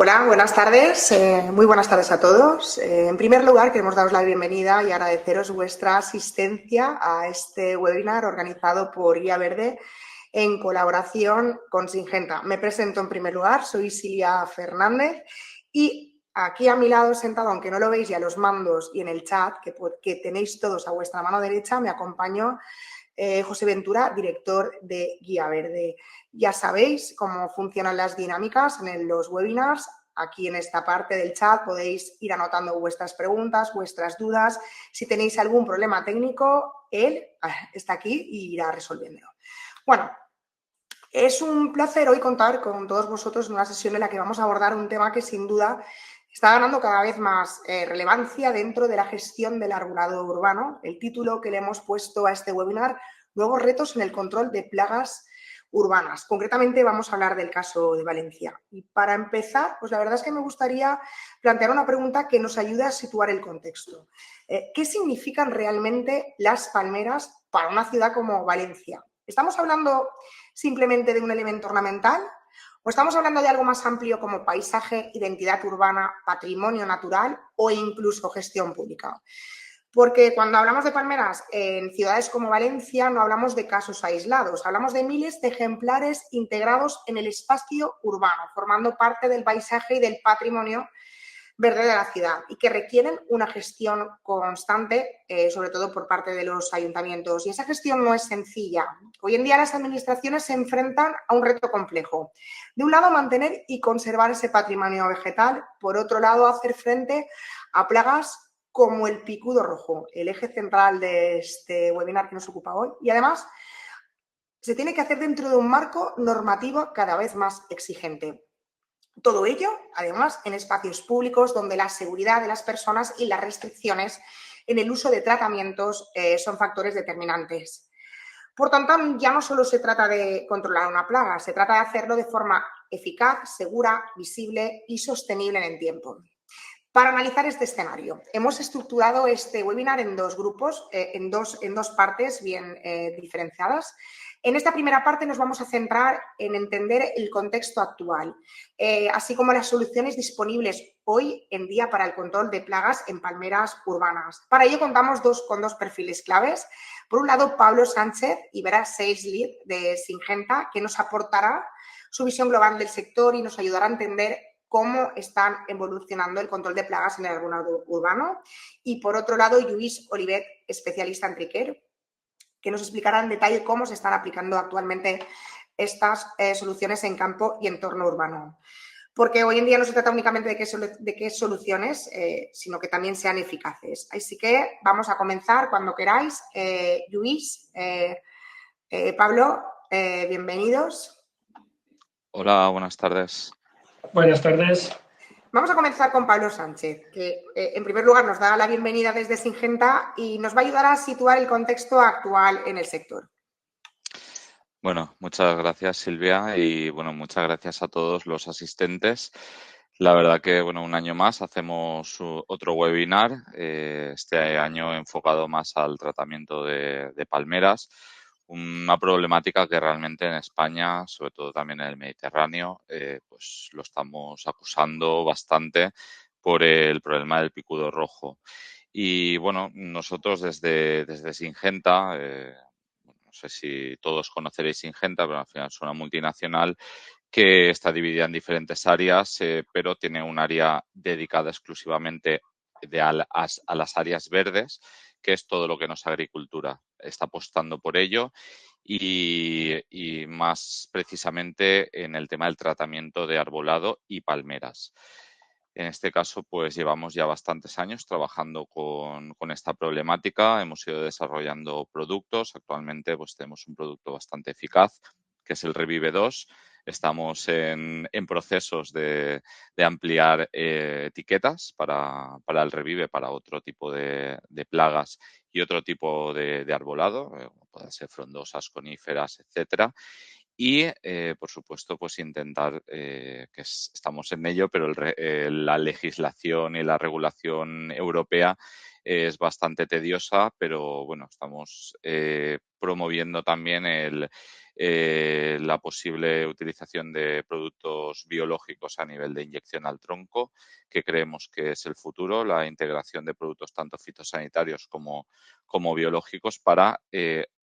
Hola, buenas tardes. Muy buenas tardes a todos. En primer lugar, queremos daros la bienvenida y agradeceros vuestra asistencia a este webinar organizado por Guía Verde en colaboración con Singenta. Me presento en primer lugar, soy Silvia Fernández y aquí a mi lado sentado, aunque no lo veis ya los mandos y en el chat que tenéis todos a vuestra mano derecha, me acompañó José Ventura, director de Guía Verde. Ya sabéis cómo funcionan las dinámicas en los webinars. Aquí en esta parte del chat podéis ir anotando vuestras preguntas, vuestras dudas. Si tenéis algún problema técnico, él está aquí y irá resolviéndolo. Bueno, es un placer hoy contar con todos vosotros en una sesión en la que vamos a abordar un tema que sin duda está ganando cada vez más relevancia dentro de la gestión del arbolado urbano. El título que le hemos puesto a este webinar, Nuevos retos en el control de plagas urbanas. Concretamente vamos a hablar del caso de Valencia. Y para empezar, pues la verdad es que me gustaría plantear una pregunta que nos ayude a situar el contexto. ¿Qué significan realmente las palmeras para una ciudad como Valencia? ¿Estamos hablando simplemente de un elemento ornamental? ¿O estamos hablando de algo más amplio como paisaje, identidad urbana, patrimonio natural o incluso gestión pública? Porque cuando hablamos de palmeras en ciudades como Valencia no hablamos de casos aislados, hablamos de miles de ejemplares integrados en el espacio urbano, formando parte del paisaje y del patrimonio verde de la ciudad y que requieren una gestión constante, sobre todo por parte de los ayuntamientos. Y esa gestión no es sencilla. Hoy en día las administraciones se enfrentan a un reto complejo. De un lado, mantener y conservar ese patrimonio vegetal. Por otro lado, hacer frente a plagas como el picudo rojo, el eje central de este webinar que nos ocupa hoy. Y además, se tiene que hacer dentro de un marco normativo cada vez más exigente. Todo ello, además, en espacios públicos donde la seguridad de las personas y las restricciones en el uso de tratamientos son factores determinantes. Por tanto, ya no solo se trata de controlar una plaga, se trata de hacerlo de forma eficaz, segura, visible y sostenible en el tiempo. Para analizar este escenario, hemos estructurado este webinar en dos grupos, en dos partes bien diferenciadas. En esta primera parte nos vamos a centrar en entender el contexto actual, así como las soluciones disponibles hoy en día para el control de plagas en palmeras urbanas. Para ello contamos con dos perfiles claves. Por un lado, Pablo Sánchez, Ibera Sales Lead de Singenta, que nos aportará su visión global del sector y nos ayudará a entender cómo están evolucionando el control de plagas en el arbolado urbano. Y por otro lado, Lluís Olivet, especialista en triquer, que nos explicará en detalle cómo se están aplicando actualmente estas soluciones en campo y entorno urbano. Porque hoy en día no se trata únicamente de qué soluciones, sino que también sean eficaces. Así que vamos a comenzar cuando queráis. Lluís, Pablo, bienvenidos. Hola, buenas tardes. Buenas tardes. Vamos a comenzar con Pablo Sánchez, que en primer lugar nos da la bienvenida desde Singenta y nos va a ayudar a situar el contexto actual en el sector. Bueno, muchas gracias Silvia y bueno, muchas gracias a todos los asistentes. La verdad que bueno, un año más hacemos otro webinar, este año enfocado más al tratamiento de palmeras, una problemática que realmente en España, sobre todo también en el Mediterráneo, pues lo estamos acusando bastante por el problema del picudo rojo. Y bueno, nosotros desde Singenta, no sé si todos conoceréis Singenta, pero al final es una multinacional que está dividida en diferentes áreas, pero tiene un área dedicada exclusivamente a las áreas verdes, que es todo lo que no es agricultura. Está apostando por ello y más precisamente en el tema del tratamiento de arbolado y palmeras. En este caso, pues llevamos ya bastantes años trabajando con esta problemática. Hemos ido desarrollando productos. Actualmente, pues tenemos un producto bastante eficaz, que es el Revive 2. Estamos en procesos de ampliar etiquetas para el Revive, para otro tipo de plagas y otro tipo de arbolado, como pueden ser frondosas, coníferas, etcétera. Y, por supuesto, pues intentar, estamos en ello, pero la legislación y la regulación europea es bastante tediosa, pero bueno, estamos promoviendo también la posible utilización de productos biológicos a nivel de inyección al tronco, que creemos que es el futuro, la integración de productos tanto fitosanitarios como biológicos para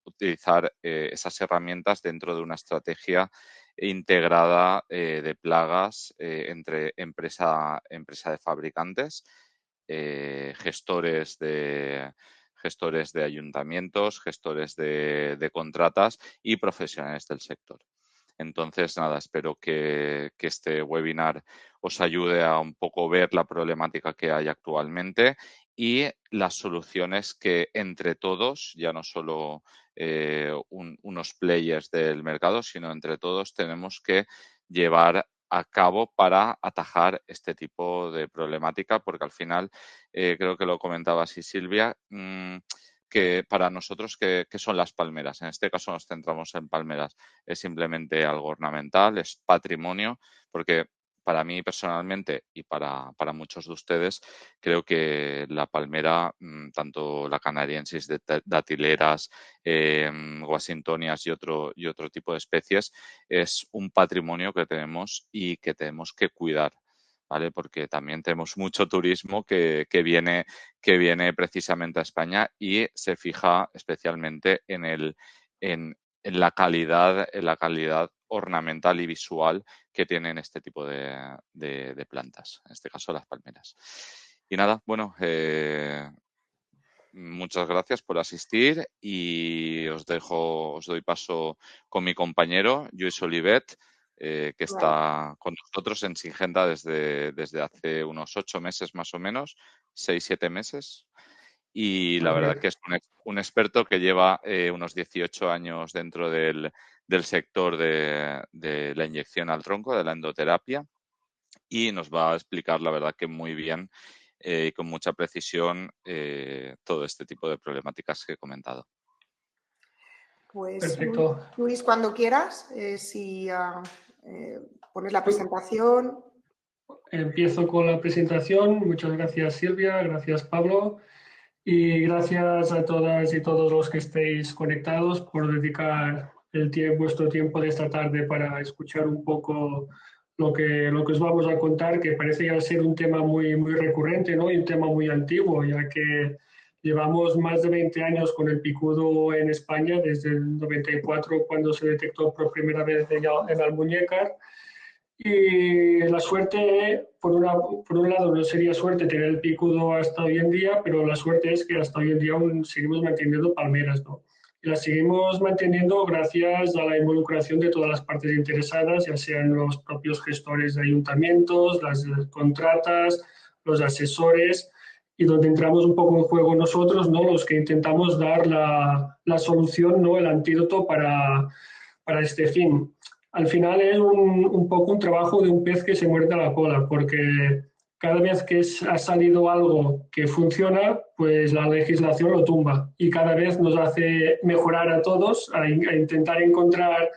utilizar esas herramientas dentro de una estrategia integrada de plagas entre empresa de fabricantes, gestores de ayuntamientos, gestores de contratas y profesionales del sector. Entonces, nada, espero que este webinar os ayude a un poco ver la problemática que hay actualmente y las soluciones que entre todos, ya no solo unos players del mercado, sino entre todos tenemos que llevar a cabo para atajar este tipo de problemática, porque al final, creo que lo comentaba así Silvia, que para nosotros, ¿qué son las palmeras? En este caso nos centramos en palmeras. Es simplemente algo ornamental, es patrimonio, porque para mí personalmente y para muchos de ustedes, creo que la palmera, tanto la canariensis de datileras, washingtonias y otro tipo de especies, es un patrimonio que tenemos y que tenemos que cuidar, ¿vale? Porque también tenemos mucho turismo que viene precisamente a España y se fija especialmente en la calidad ornamental y visual que tienen este tipo de plantas, en este caso las palmeras. Y nada, bueno, muchas gracias por asistir y os doy paso con mi compañero, Lluís Olivet, que está con nosotros en Singenta desde hace unos 8 meses más o menos, 6, 7 meses. Y la verdad que es un experto que lleva unos 18 años dentro del sector de la inyección al tronco, de la endoterapia, y nos va a explicar, la verdad que muy bien y con mucha precisión todo este tipo de problemáticas que he comentado. Pues Perfecto. Luis, cuando quieras, si pones la presentación. Empiezo con la presentación. Muchas gracias, Silvia. Gracias, Pablo. Y gracias a todas y todos los que estéis conectados por dedicar vuestro tiempo de esta tarde para escuchar un poco lo que os vamos a contar, que parece ya ser un tema muy, muy recurrente, ¿no? Y un tema muy antiguo, ya que llevamos más de 20 años con el picudo en España, desde el 94, cuando se detectó por primera vez en Almuñécar. Y la suerte, por un lado, no sería suerte tener el picudo hasta hoy en día, pero la suerte es que hasta hoy en día aún seguimos manteniendo palmeras, ¿no? Y las seguimos manteniendo gracias a la involucración de todas las partes interesadas, ya sean los propios gestores de ayuntamientos, las contratas, los asesores, y donde entramos un poco en juego nosotros, ¿no? Los que intentamos dar la solución, ¿no? El antídoto para este fin. Al final es un poco un trabajo de un pez que se muerde la cola, porque cada vez que ha salido algo que funciona, pues la legislación lo tumba y cada vez nos hace mejorar a todos, a intentar encontrar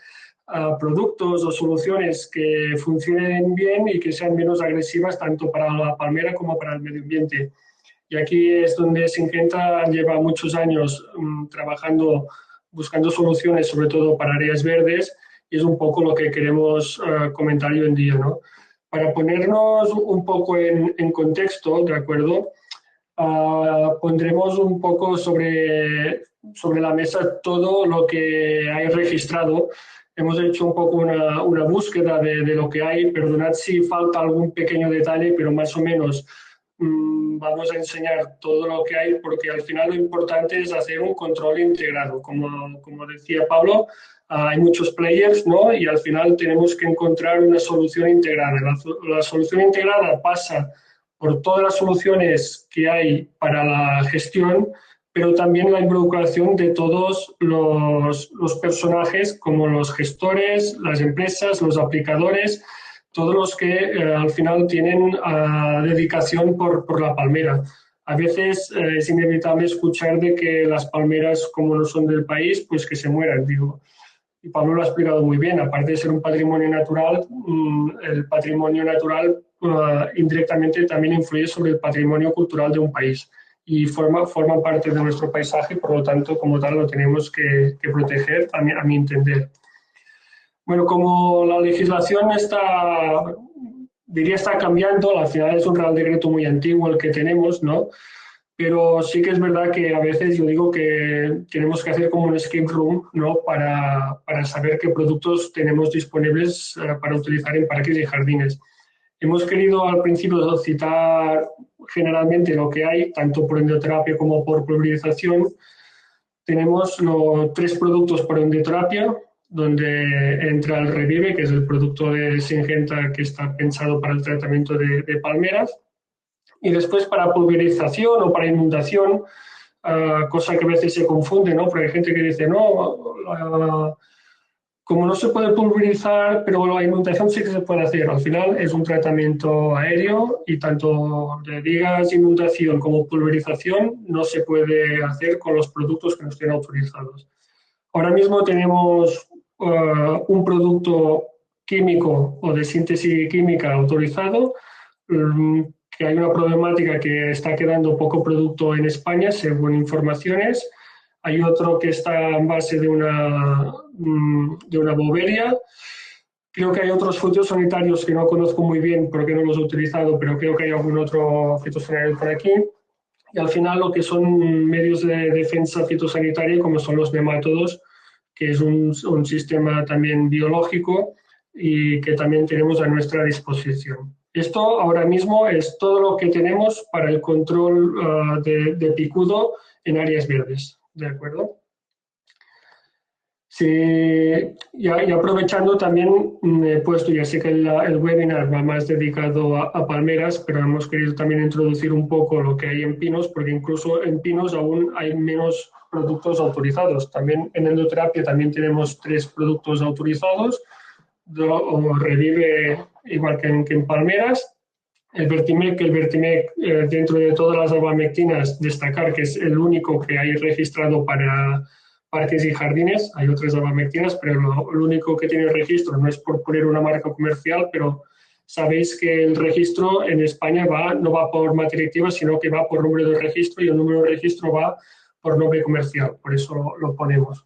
productos o soluciones que funcionen bien y que sean menos agresivas tanto para la palmera como para el medio ambiente. Y aquí es donde Syngenta lleva muchos años trabajando, buscando soluciones, sobre todo para áreas verdes, y es un poco lo que queremos comentar hoy en día, ¿no? Para ponernos un poco en contexto, ¿de acuerdo? Pondremos un poco sobre la mesa todo lo que hay registrado. Hemos hecho un poco una búsqueda de lo que hay. Perdonad si falta algún pequeño detalle, pero más o menos vamos a enseñar todo lo que hay, porque al final lo importante es hacer un control integrado. Como decía Pablo, hay muchos players, ¿no? Y al final tenemos que encontrar una solución integrada. La solución integrada pasa por todas las soluciones que hay para la gestión, pero también la involucración de todos los personajes, como los gestores, las empresas, los aplicadores, todos los que al final tienen dedicación por la palmera. A veces es inevitable escuchar de que las palmeras, como no son del país, pues que se mueran, digo. Y Pablo lo ha explicado muy bien. Aparte de ser un patrimonio natural, el patrimonio natural indirectamente también influye sobre el patrimonio cultural de un país. y forman parte de nuestro paisaje, por lo tanto, como tal, lo tenemos que proteger, a mi entender. Bueno, como la legislación está cambiando, al final es un Real Decreto muy antiguo el que tenemos, ¿no? Pero sí que es verdad que a veces yo digo que tenemos que hacer como un escape room, ¿no? Para saber qué productos tenemos disponibles para utilizar en parques y jardines. Hemos querido al principio citar generalmente lo que hay, tanto por endoterapia como por pulverización. Tenemos 3 productos por endoterapia, donde entra el Revive, que es el producto de Syngenta que está pensado para el tratamiento de palmeras. Y después para pulverización o para inundación, cosa que a veces se confunde, ¿no? Porque hay gente que dice, no, como no se puede pulverizar, pero la inundación sí que se puede hacer. Al final es un tratamiento aéreo y tanto de digas inundación como pulverización no se puede hacer con los productos que no estén autorizados. Ahora mismo tenemos un producto químico o de síntesis química autorizado, que hay una problemática que está quedando poco producto en España, según informaciones. Hay otro que está en base de una boveria. Creo que hay otros fitosanitarios que no conozco muy bien porque no los he utilizado, pero creo que hay algún otro fitosanitario por aquí. Y al final lo que son medios de defensa fitosanitaria, como son los nemátodos, que es un sistema también biológico y que también tenemos a nuestra disposición. Esto ahora mismo es todo lo que tenemos para el control de picudo en áreas verdes. ¿De acuerdo? Sí, y aprovechando también he puesto, ya sé que el webinar va más dedicado a palmeras, pero hemos querido también introducir un poco lo que hay en pinos, porque incluso en pinos aún hay menos productos autorizados. También en endoterapia también tenemos 3 productos autorizados, o Revive igual que en palmeras. El Vertimec dentro de todas las abamectinas, destacar que es el único que hay registrado para parques y jardines. Hay otras abamectinas, pero lo único que tiene registro, no es por poner una marca comercial, pero sabéis que el registro en España no va por materia activa, sino que va por número de registro, y el número de registro va por nombre comercial, por eso lo ponemos.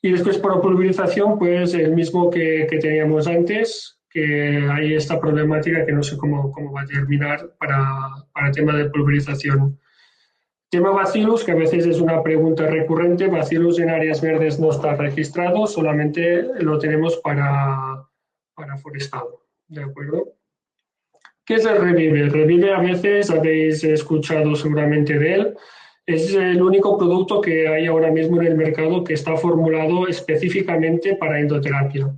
Y después por pulverización, pues el mismo que teníamos antes, que hay esta problemática que no sé cómo va a terminar para el tema de pulverización. Tema Bacillus, que a veces es una pregunta recurrente. Bacillus en áreas verdes no está registrado, solamente lo tenemos para forestado. ¿De acuerdo? ¿Qué es el Revive? El Revive a veces habéis escuchado seguramente de él. Es el único producto que hay ahora mismo en el mercado que está formulado específicamente para endoterapia.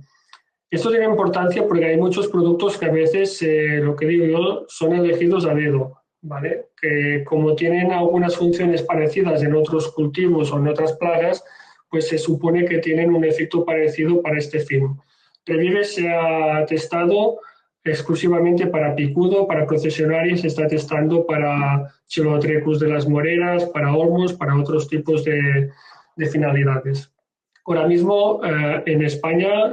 Esto tiene importancia porque hay muchos productos que a veces, lo que digo yo, son elegidos a dedo, ¿vale? Que como tienen algunas funciones parecidas en otros cultivos o en otras plagas, pues se supone que tienen un efecto parecido para este fin. Revive se ha testado exclusivamente para picudo, para procesionaria, se está testando para Chilotrecus de las moreras, para olmos, para otros tipos de finalidades. Ahora mismo en España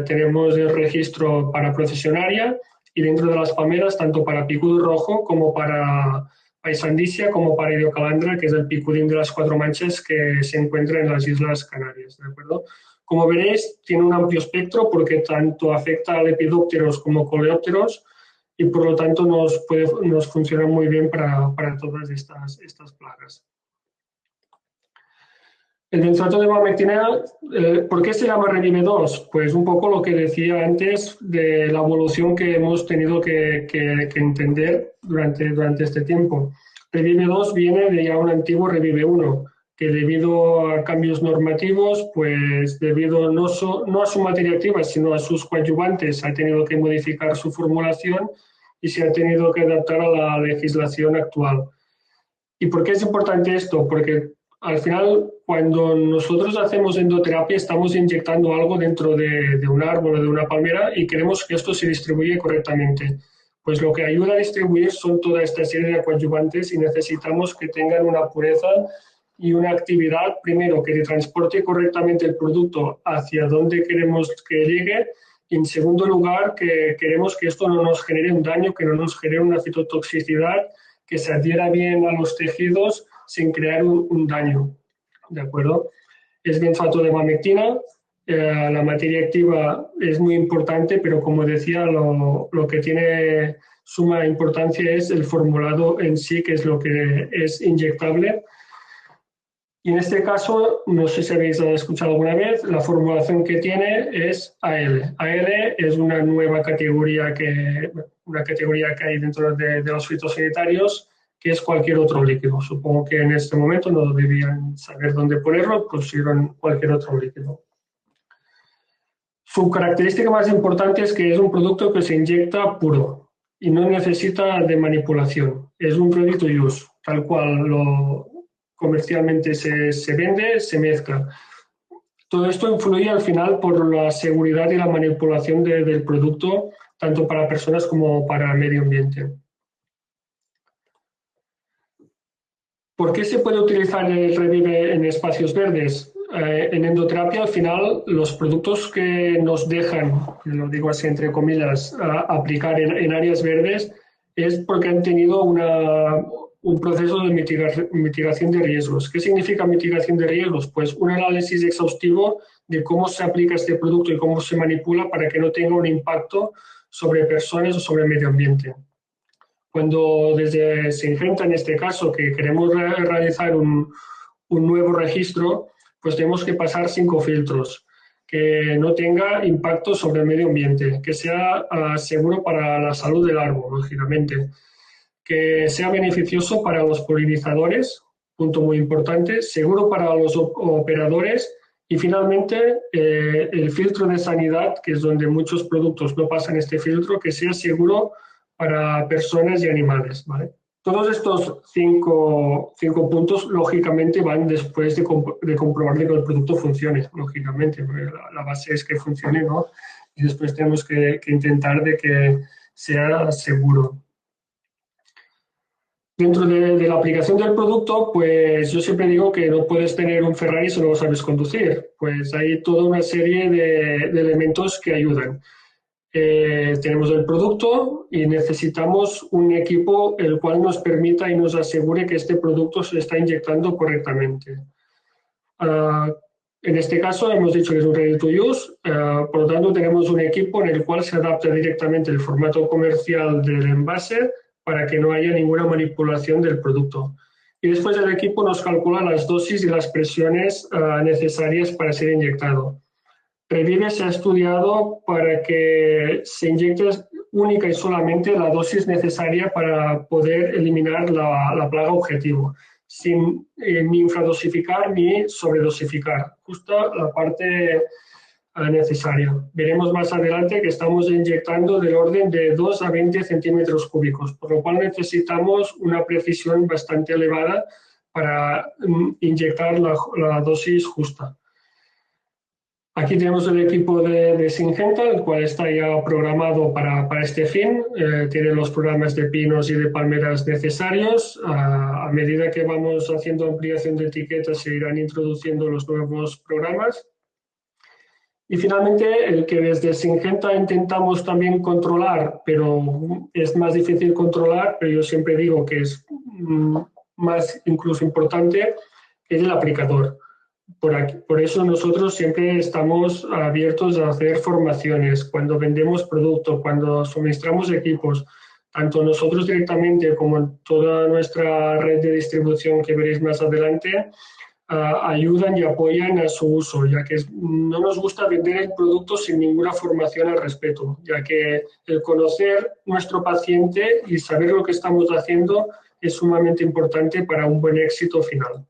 tenemos el registro para procesionaria y dentro de las palmeras tanto para picudo rojo como para paisandicia como para idiocalandra, que es el picudín de las 4 manchas que se encuentra en las Islas Canarias, ¿de acuerdo? Como veréis, tiene un amplio espectro porque tanto afecta a lepidópteros como coleópteros y por lo tanto nos funciona muy bien para todas estas plagas. El benzoato de abamectina, ¿por qué se llama Revive 2? Pues un poco lo que decía antes de la evolución que hemos tenido que entender durante este tiempo. Revive 2 viene de ya un antiguo Revive 1, que debido a cambios normativos, pues debido no a su materia activa, sino a sus coadyuvantes, ha tenido que modificar su formulación y se ha tenido que adaptar a la legislación actual. ¿Y por qué es importante esto? Porque al final, cuando nosotros hacemos endoterapia, estamos inyectando algo dentro de un árbol o de una palmera y queremos que esto se distribuya correctamente. Pues lo que ayuda a distribuir son toda esta serie de coadyuvantes y necesitamos que tengan una pureza y una actividad, primero, que transporte correctamente el producto hacia donde queremos que llegue, y en segundo lugar, que queremos que esto no nos genere un daño, que no nos genere una fitotoxicidad, que se adhiera bien a los tejidos sin crear un daño, ¿de acuerdo? Es benzoato de bamectina. La materia activa es muy importante, pero como decía, lo que tiene suma importancia es el formulado en sí, que es lo que es inyectable. Y en este caso, no sé si habéis escuchado alguna vez, la formulación que tiene es AL. AL es una nueva categoría que hay dentro de los fitosanitarios, que es cualquier otro líquido. Supongo que en este momento no debían saber dónde ponerlo, pusieron cualquier otro líquido. Su característica más importante es que es un producto que se inyecta puro y no necesita de manipulación. Es un ready to use, tal cual comercialmente se vende, se mezcla. Todo esto influye al final por la seguridad y la manipulación del producto, tanto para personas como para el medio ambiente. ¿Por qué se puede utilizar el Revive en espacios verdes? En endoterapia, al final, los productos que nos dejan, lo digo así entre comillas, aplicar en áreas verdes es porque han tenido un proceso de mitigación de riesgos. ¿Qué significa mitigación de riesgos? Pues un análisis exhaustivo de cómo se aplica este producto y cómo se manipula para que no tenga un impacto sobre personas o sobre el medio ambiente. Cuando desde Syngenta, en este caso, que queremos realizar un nuevo registro, pues tenemos que pasar 5 filtros, que no tenga impacto sobre el medio ambiente, que sea seguro para la salud del árbol, lógicamente, que sea beneficioso para los polinizadores, punto muy importante, seguro para los operadores y finalmente el filtro de sanidad, que es donde muchos productos no pasan este filtro, que sea seguro para personas y animales, ¿vale? Todos estos cinco puntos, lógicamente, van después de comprobar que el producto funcione, lógicamente. La base es que funcione, ¿no? Y después tenemos que intentar de que sea seguro. Dentro de la aplicación del producto, pues yo siempre digo que no puedes tener un Ferrari si no lo sabes conducir. Pues hay toda una serie de elementos que ayudan. Tenemos el producto y necesitamos un equipo el cual nos permita y nos asegure que este producto se está inyectando correctamente. En este caso hemos dicho que es un ready to use, por lo tanto tenemos un equipo en el cual se adapta directamente el formato comercial del envase para que no haya ninguna manipulación del producto. Y después el equipo nos calcula las dosis y las presiones necesarias para ser inyectado. Revive se ha estudiado para que se inyecte única y solamente la dosis necesaria para poder eliminar la plaga objetivo, sin ni infradosificar ni sobredosificar, justo la parte necesaria. Veremos más adelante que estamos inyectando del orden de 2 a 20 centímetros cúbicos, por lo cual necesitamos una precisión bastante elevada para inyectar la dosis justa. Aquí tenemos el equipo de Syngenta, el cual está ya programado para este fin. Tiene los programas de pinos y de palmeras necesarios. A medida que vamos haciendo ampliación de etiquetas, se irán introduciendo los nuevos programas. Y finalmente, el que desde Syngenta intentamos también controlar, pero es más difícil controlar, pero yo siempre digo que es más incluso importante, es el aplicador. Por eso nosotros siempre estamos abiertos a hacer formaciones. Cuando vendemos productos, cuando suministramos equipos, tanto nosotros directamente como toda nuestra red de distribución que veréis más adelante, ayudan y apoyan a su uso, ya que no nos gusta vender el producto sin ninguna formación al respecto, ya que el conocer nuestro paciente y saber lo que estamos haciendo es sumamente importante para un buen éxito final.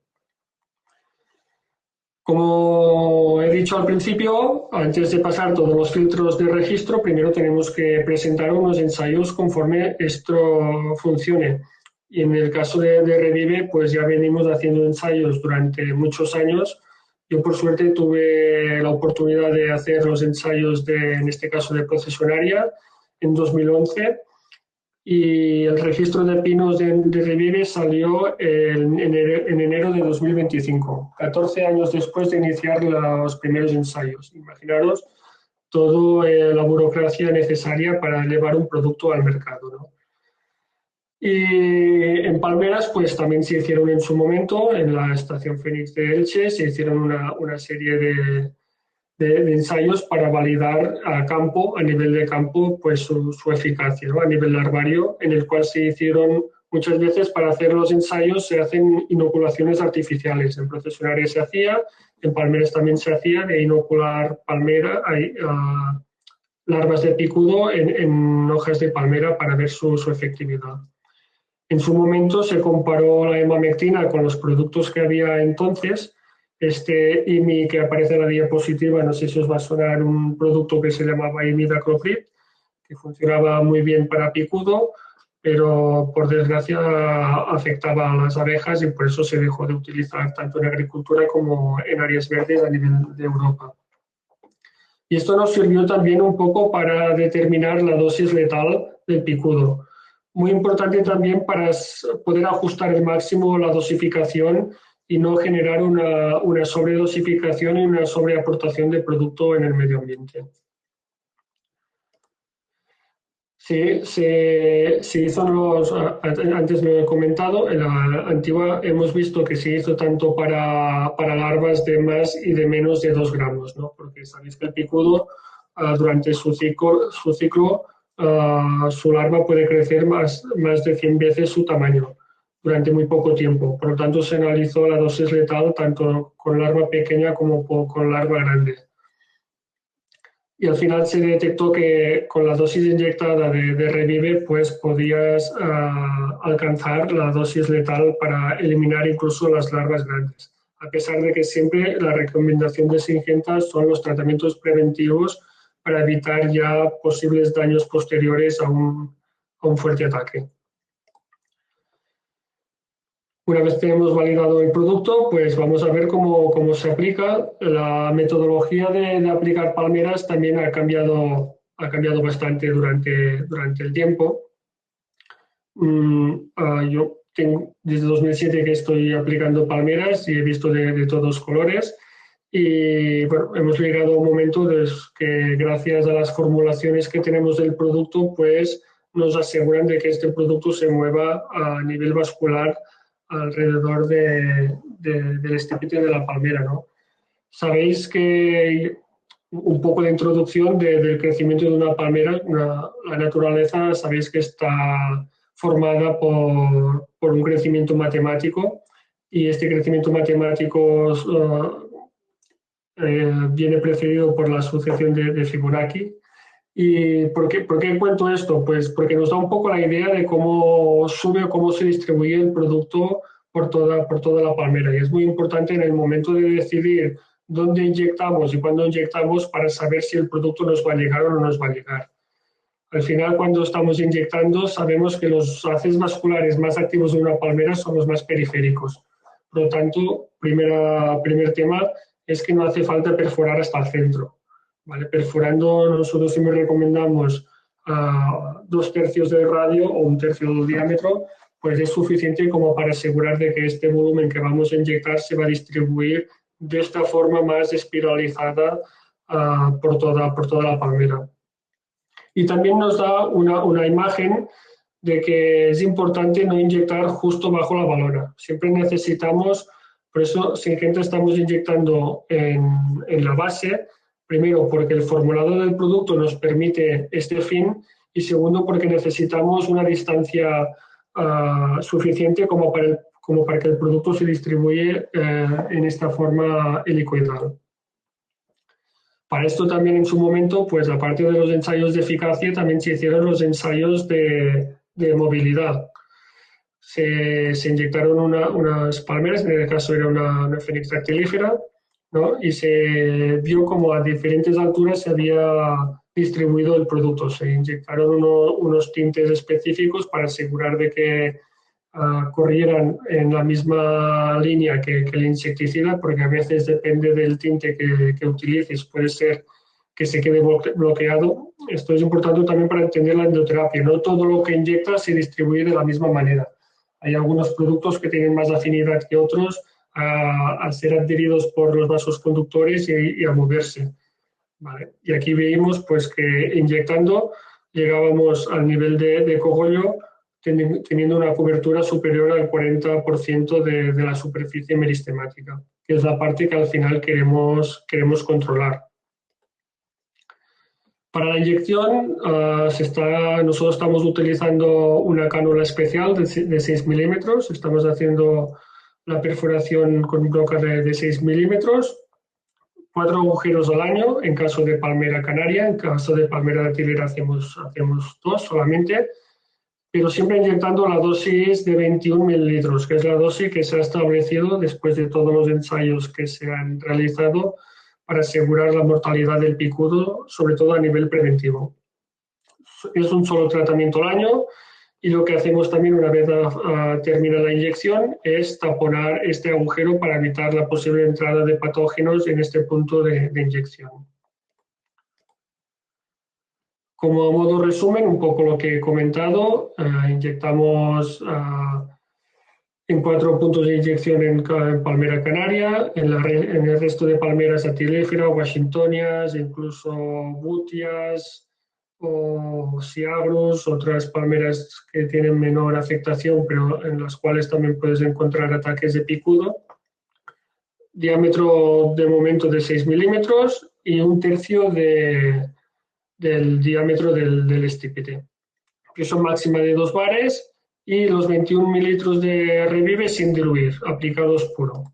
Como he dicho al principio, antes de pasar todos los filtros de registro, primero tenemos que presentar unos ensayos conforme esto funcione. Y en el caso de Revive, pues ya venimos haciendo ensayos durante muchos años. Yo, por suerte, tuve la oportunidad de hacer los ensayos, en este caso, de procesionaria en 2011. Y el registro de pinos de Revive salió en enero de 2025, 14 años después de iniciar los primeros ensayos. Imaginaros toda la burocracia necesaria para elevar un producto al mercado, ¿no? Y en palmeras, pues también se hicieron en su momento, en la estación Fénix de Elche, se hicieron una serie de ensayos para validar a campo, a nivel de campo, pues su eficacia, ¿no? A nivel larvario, en el cual se hicieron muchas veces, para hacer los ensayos se hacen inoculaciones artificiales. En procesionarias se hacía, en palmeras también se hacía, de inocular larvas de picudo en hojas de palmera para ver su efectividad. En su momento se comparó la emamectina con los productos que había entonces. Este IMI que aparece en la diapositiva, no sé si os va a sonar, un producto que se llamaba imidacloprid, que funcionaba muy bien para picudo, pero por desgracia afectaba a las abejas y por eso se dejó de utilizar tanto en agricultura como en áreas verdes a nivel de Europa. Y esto nos sirvió también un poco para determinar la dosis letal del picudo. Muy importante también para poder ajustar al máximo la dosificación y no generar una sobredosificación y una sobreaportación de producto en el medio ambiente. Sí, se hizo antes lo he comentado, en la antigua hemos visto que se hizo tanto para larvas de más y de menos de 2 gramos, ¿no? Porque sabéis que el picudo durante su ciclo su larva puede crecer más de 100 veces su tamaño durante muy poco tiempo. Por lo tanto, se analizó la dosis letal tanto con larva pequeña como con larva grande. Y al final se detectó que con la dosis inyectada de Revive pues podías alcanzar la dosis letal para eliminar incluso las larvas grandes. A pesar de que siempre la recomendación de Syngenta son los tratamientos preventivos para evitar ya posibles daños posteriores a un fuerte ataque. Una vez que hemos validado el producto, pues vamos a ver cómo se aplica. La metodología de aplicar palmeras también ha cambiado bastante durante el tiempo. Yo tengo desde 2007 que estoy aplicando palmeras y he visto de todos colores. Y bueno, hemos llegado a un momento que gracias a las formulaciones que tenemos del producto, pues nos aseguran de que este producto se mueva a nivel vascular alrededor del estípite de la palmera, ¿no? Sabéis que un poco de introducción del crecimiento de una palmera, la naturaleza, sabéis que está formada por un crecimiento matemático y este crecimiento matemático viene precedido por la sucesión de Fibonacci. ¿Y por qué cuento esto? Pues porque nos da un poco la idea de cómo sube o cómo se distribuye el producto por toda la palmera. Y es muy importante en el momento de decidir dónde inyectamos y cuándo inyectamos para saber si el producto nos va a llegar o no nos va a llegar. Al final, cuando estamos inyectando, sabemos que los haces vasculares más activos de una palmera son los más periféricos. Por lo tanto, primer tema es que no hace falta perforar hasta el centro. ¿Vale? Perforando, nosotros siempre recomendamos 2/3 del radio o 1/3 del diámetro, pues es suficiente como para asegurar de que este volumen que vamos a inyectar se va a distribuir de esta forma más espiralizada por toda la palmera. Y también nos da una imagen de que es importante no inyectar justo bajo la valora. Siempre necesitamos, por eso Syngenta estamos inyectando en la base, primero porque el formulado del producto nos permite este fin y segundo porque necesitamos una distancia suficiente como para que el producto se distribuya en esta forma helicoidal. Para esto también en su momento, pues aparte de los ensayos de eficacia, también se hicieron los ensayos de movilidad. Se inyectaron unas palmeras, en este caso era una Fénix dactilífera, ¿no? Y se vio como a diferentes alturas se había distribuido el producto. Se inyectaron unos tintes específicos para asegurar de que corrieran en la misma línea que el insecticida, porque a veces depende del tinte que utilices, puede ser que se quede bloqueado. Esto es importante también para entender la endoterapia. No todo lo que inyectas se distribuye de la misma manera. Hay algunos productos que tienen más afinidad que otros al ser adheridos por los vasos conductores y a moverse. ¿Vale? Y aquí veíamos pues, que inyectando llegábamos al nivel de cogollo teniendo una cobertura superior al 40% de la superficie meristemática, que es la parte que al final queremos controlar. Para la inyección, nosotros estamos utilizando una cánula especial de 6 milímetros. Estamos haciendo la perforación con brocas de 6 milímetros, 4 agujeros al año en caso de palmera canaria. En caso de palmera datilera hacemos 2 solamente, pero siempre inyectando la dosis de 21 mililitros, que es la dosis que se ha establecido después de todos los ensayos que se han realizado para asegurar la mortalidad del picudo, sobre todo a nivel preventivo. Es un solo tratamiento al año y lo que hacemos también una vez termina la inyección es taponar este agujero para evitar la posible entrada de patógenos en este punto de inyección. Como modo resumen, un poco lo que he comentado, inyectamos en 4 puntos de inyección en palmera canaria, en el resto de palmeras atilífera, washingtonias, incluso butias o siabrus, otras palmeras que tienen menor afectación, pero en las cuales también puedes encontrar ataques de picudo. Diámetro de momento de 6 milímetros y 1/3 del diámetro del estípite. Presión máxima de 2 bares y los 21 mililitros de Revive sin diluir, aplicados puro.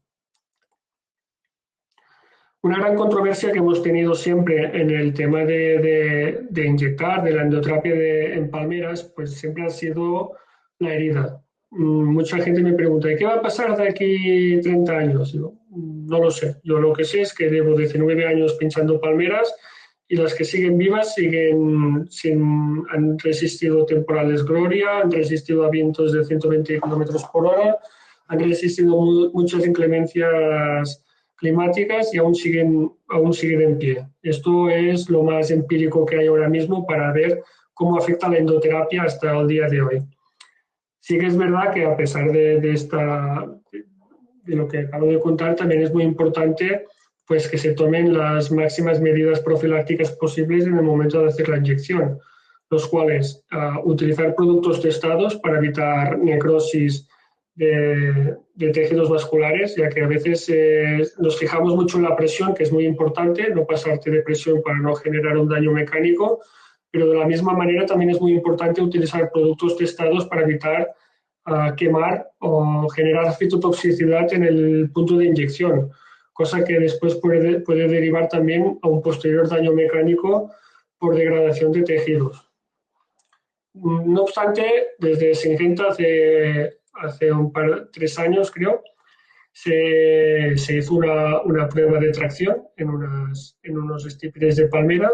Una gran controversia que hemos tenido siempre en el tema de inyectar, de la endoterapia en palmeras, pues siempre ha sido la herida. Mucha gente me pregunta, ¿qué va a pasar de aquí 30 años? No lo sé. Yo lo que sé es que llevo 19 años pinchando palmeras y las que siguen vivas han resistido temporales Gloria, han resistido a vientos de 120 km/h, han resistido muchas inclemencias climáticas y aún siguen en pie. Esto es lo más empírico que hay ahora mismo para ver cómo afecta la endoterapia hasta el día de hoy. Sí que es verdad que a pesar de lo que acabo de contar, también es muy importante pues que se tomen las máximas medidas profilácticas posibles en el momento de hacer la inyección, los cuales utilizar productos testados para evitar necrosis de tejidos vasculares, ya que a veces nos fijamos mucho en la presión, que es muy importante, no pasarte de presión para no generar un daño mecánico, pero de la misma manera también es muy importante utilizar productos testados para evitar quemar o generar citotoxicidad en el punto de inyección, cosa que después puede derivar también a un posterior daño mecánico por degradación de tejidos. No obstante, desde Syngenta hace 3 años, creo, se hizo una prueba de tracción en unos estípites de palmera,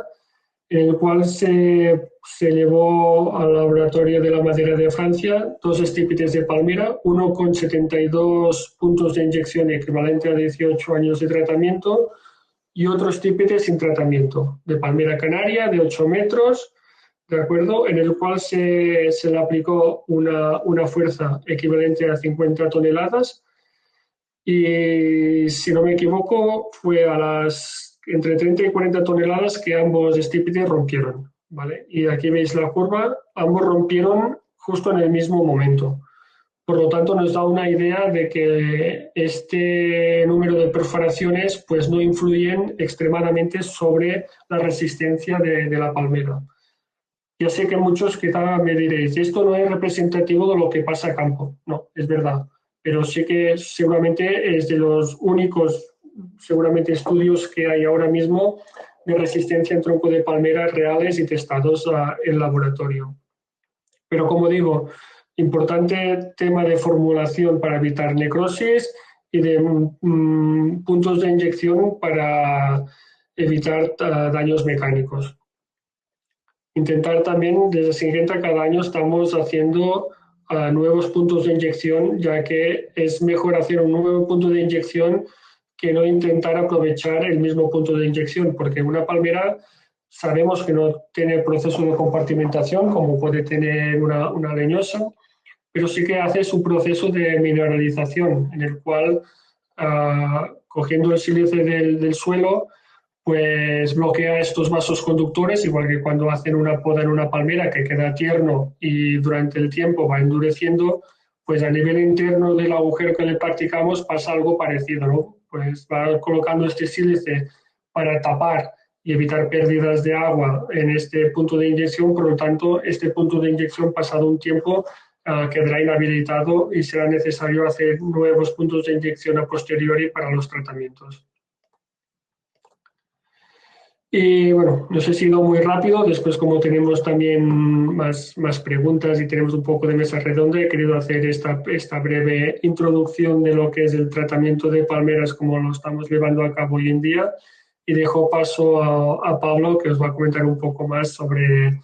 en el cual se llevó al laboratorio de la madera de Francia 2 estípites de palmera, uno con 72 puntos de inyección equivalente a 18 años de tratamiento y otro estípite sin tratamiento, de palmera canaria de 8 metros, ¿de acuerdo? En el cual se le aplicó una fuerza equivalente a 50 toneladas y, si no me equivoco, fue entre 30 y 40 toneladas que ambos estípites rompieron, ¿vale? Y aquí veis la curva, ambos rompieron justo en el mismo momento. Por lo tanto, nos da una idea de que este número de perforaciones pues, no influyen extremadamente sobre la resistencia de la palmera. Ya sé que muchos quizá me diréis, esto no es representativo de lo que pasa a campo. No, es verdad, pero sí que seguramente es de los únicos estudios que hay ahora mismo de resistencia en tronco de palmera reales y testados en laboratorio. Pero como digo, importante tema de formulación para evitar necrosis y de puntos de inyección para evitar daños mecánicos. Intentar también, desde Syngenta, cada año estamos haciendo nuevos puntos de inyección, ya que es mejor hacer un nuevo punto de inyección que no intentar aprovechar el mismo punto de inyección, porque una palmera sabemos que no tiene proceso de compartimentación como puede tener una leñosa, pero sí que hace su proceso de mineralización, en el cual, cogiendo el sílice del suelo, pues bloquea estos vasos conductores, igual que cuando hacen una poda en una palmera que queda tierno y durante el tiempo va endureciendo, pues a nivel interno del agujero que le practicamos pasa algo parecido, ¿no? Pues va colocando este sílice para tapar y evitar pérdidas de agua en este punto de inyección, por lo tanto, este punto de inyección pasado un tiempo quedará inhabilitado y será necesario hacer nuevos puntos de inyección a posteriori para los tratamientos. Y bueno, nos he sido muy rápido. Después, como tenemos también más preguntas y tenemos un poco de mesa redonda, he querido hacer esta breve introducción de lo que es el tratamiento de palmeras como lo estamos llevando a cabo hoy en día. Y dejo paso a Pablo, que os va a comentar un poco más sobre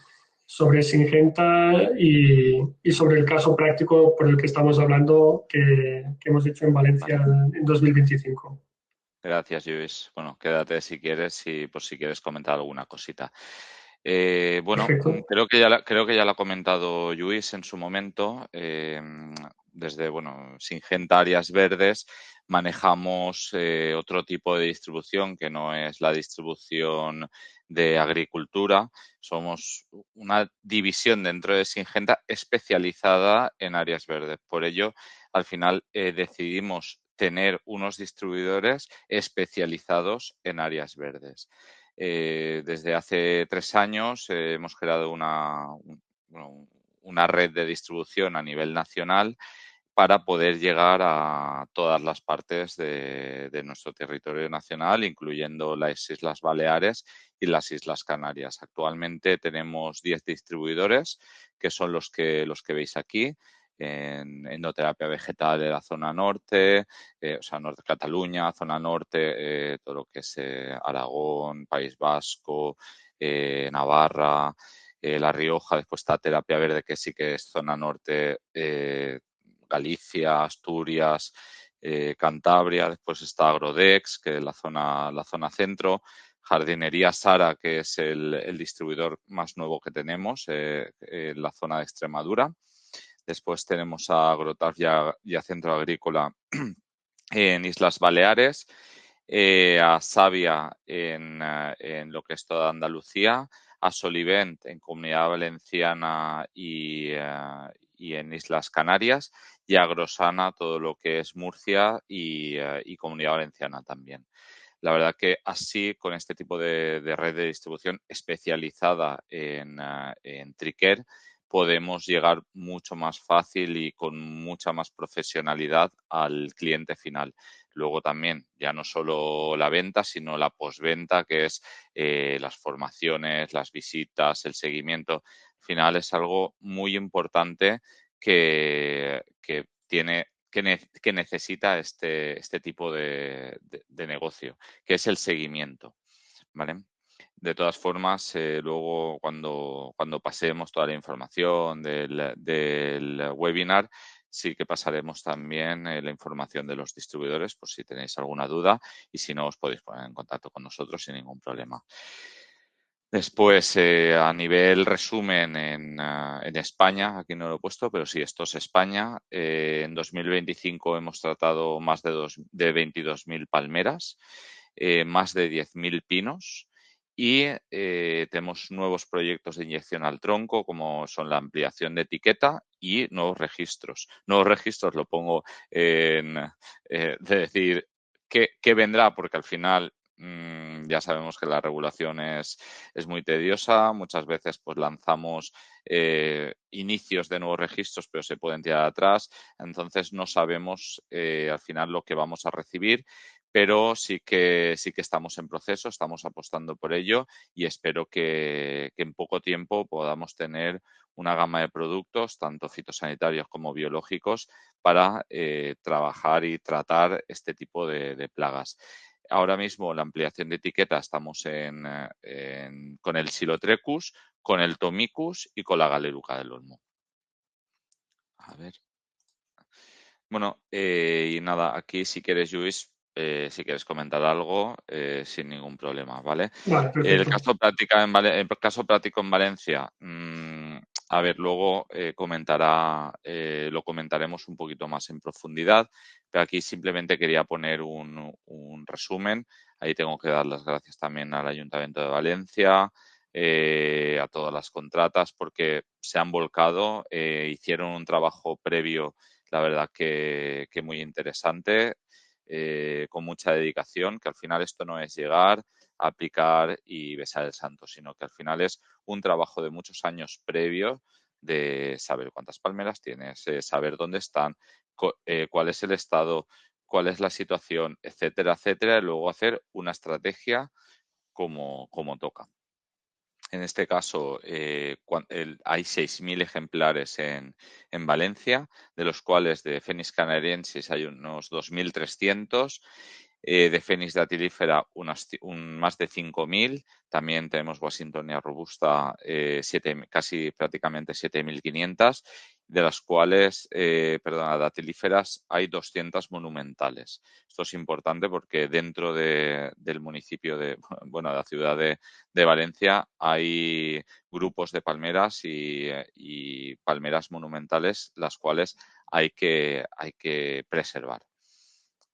Syngenta y sobre el caso práctico por el que estamos hablando que hemos hecho en Valencia en 2025. Gracias, Luis. Bueno, quédate si quieres y por si quieres comentar alguna cosita. Bueno, Perfecto. creo que ya lo ha comentado Luis en su momento. Desde, bueno, Syngenta Áreas Verdes manejamos otro tipo de distribución que no es la distribución de agricultura. Somos una división dentro de Syngenta especializada en áreas verdes. Por ello, al final decidimos tener unos distribuidores especializados en áreas verdes. Desde hace 3 años hemos creado una red de distribución a nivel nacional para poder llegar a todas las partes de nuestro territorio nacional, incluyendo las Islas Baleares y las Islas Canarias. Actualmente tenemos 10 distribuidores, que son los que veis aquí, en endoterapia vegetal de la zona norte, o sea, norte de Cataluña, zona norte, todo lo que es Aragón, País Vasco, Navarra, La Rioja. Después está terapia verde, que sí que es zona norte, Galicia, Asturias, Cantabria. Después está Agrodex, que es la zona centro. Jardinería Sara, que es el distribuidor más nuevo que tenemos en la zona de Extremadura. Después tenemos a Agrotaf y a Centro Agrícola en Islas Baleares, a Savia en lo que es toda Andalucía, a Solivent en Comunidad Valenciana y en Islas Canarias, y a Grosana todo lo que es Murcia y Comunidad Valenciana también. La verdad que así, con este tipo de red de distribución especializada en Tricare, podemos llegar mucho más fácil y con mucha más profesionalidad al cliente final. Luego también, ya no solo la venta, sino la postventa, que es las formaciones, las visitas, el seguimiento. Al final es algo muy importante que necesita este tipo de negocio, que es el seguimiento, ¿vale? De todas formas, luego cuando pasemos toda la información del webinar, sí que pasaremos también la información de los distribuidores por si tenéis alguna duda, y si no, os podéis poner en contacto con nosotros sin ningún problema. Después, a nivel resumen en España, aquí no lo he puesto, pero sí, esto es España. En 2025 hemos tratado más de 22.000 palmeras, más de 10.000 pinos, y tenemos nuevos proyectos de inyección al tronco, como son la ampliación de etiqueta y nuevos registros. Nuevos registros lo pongo de decir qué vendrá, porque al final ya sabemos que la regulación es muy tediosa. Muchas veces pues lanzamos inicios de nuevos registros, pero se pueden tirar atrás. Entonces no sabemos al final lo que vamos a recibir, pero sí que estamos en proceso, estamos apostando por ello, y espero que en poco tiempo podamos tener una gama de productos, tanto fitosanitarios como biológicos, para trabajar y tratar este tipo de plagas. Ahora mismo la ampliación de etiqueta estamos con el Xylotrecus, con el Tomicus y con la Galeruca del Olmo. A ver. Bueno, y nada, aquí si quieres, Luis, si quieres comentar algo, sin ningún problema, ¿vale? Vale, El perfecto. caso práctico en Valencia, a ver, luego lo comentaremos un poquito más en profundidad, pero aquí simplemente quería poner un resumen. Ahí tengo que dar las gracias también al Ayuntamiento de Valencia, a todas las contratas, porque se han volcado, hicieron un trabajo previo, la verdad que muy interesante, con mucha dedicación, que al final esto no es llegar, aplicar y besar el santo, sino que al final es un trabajo de muchos años previo de saber cuántas palmeras tienes, saber dónde están, cuál es el estado, cuál es la situación, etcétera, etcétera, y luego hacer una estrategia como toca. En este caso, hay 6.000 ejemplares en Valencia, de los cuales de Fenis canariensis hay unos 2.300, de Fenis datilífera más de 5.000. También tenemos Washingtonia robusta, casi prácticamente 7.500, de las cuales, datilíferas hay 200 monumentales. Esto es importante porque dentro del municipio de la ciudad de Valencia hay grupos de palmeras y palmeras monumentales, las cuales hay que preservar.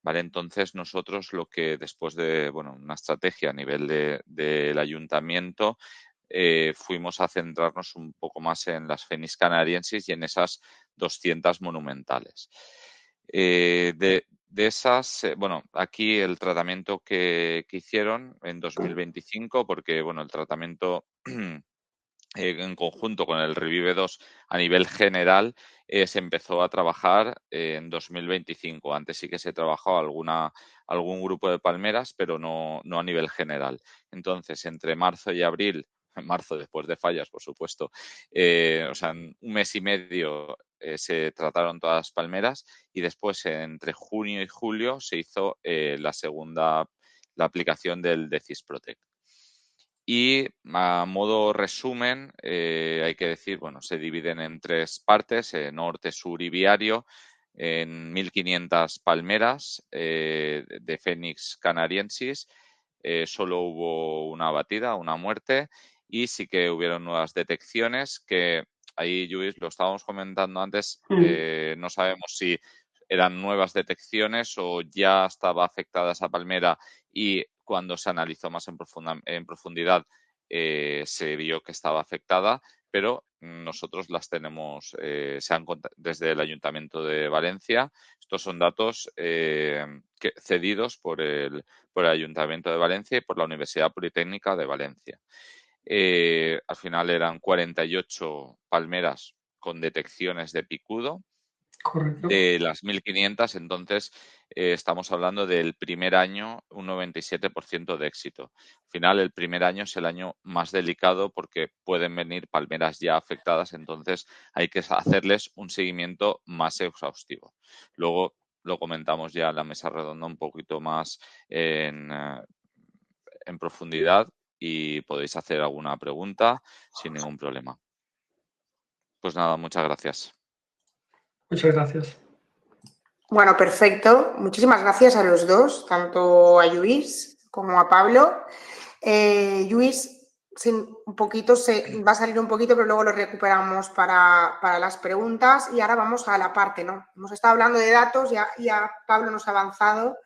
Vale, entonces nosotros lo que después de una estrategia a nivel del ayuntamiento, fuimos a centrarnos un poco más en las Fenis canariensis y en esas 200 monumentales. De esas, aquí el tratamiento que hicieron en 2025, porque el tratamiento en conjunto con el Revive 2 a nivel general, se empezó a trabajar en 2025. Antes sí que se trabajó algún grupo de palmeras, pero no a nivel general. Entonces, entre marzo y abril, en marzo después de fallas, por supuesto, en un mes y medio se trataron todas las palmeras y después, entre junio y julio, se hizo la aplicación del Decis Protect. Y a modo resumen, hay que decir, se dividen en 3 partes, norte, sur y viario, en 1.500 palmeras de Fenis canariensis. Solo hubo una abatida, una muerte, y sí que hubieron nuevas detecciones que ahí, Lluís, lo estábamos comentando antes, no sabemos si eran nuevas detecciones o ya estaba afectada esa palmera y cuando se analizó más en profundidad se vio que estaba afectada, pero nosotros las tenemos desde el Ayuntamiento de Valencia. Estos son datos cedidos por el Ayuntamiento de Valencia y por la Universidad Politécnica de Valencia. Al final eran 48 palmeras con detecciones de picudo. Correcto. De las 1.500, entonces estamos hablando del primer año, un 97% de éxito. Al final, el primer año es el año más delicado porque pueden venir palmeras ya afectadas, entonces hay que hacerles un seguimiento más exhaustivo. Luego lo comentamos ya en la mesa redonda un poquito más en profundidad y podéis hacer alguna pregunta sin ningún problema. Pues nada, muchas gracias. Muchas gracias. Bueno, perfecto. Muchísimas gracias a los dos, tanto a Lluís como a Pablo. Lluís, un poquito va a salir un poquito, pero luego lo recuperamos para las preguntas. Y ahora vamos a la parte, ¿no? Hemos estado hablando de datos, ya Pablo nos ha avanzado.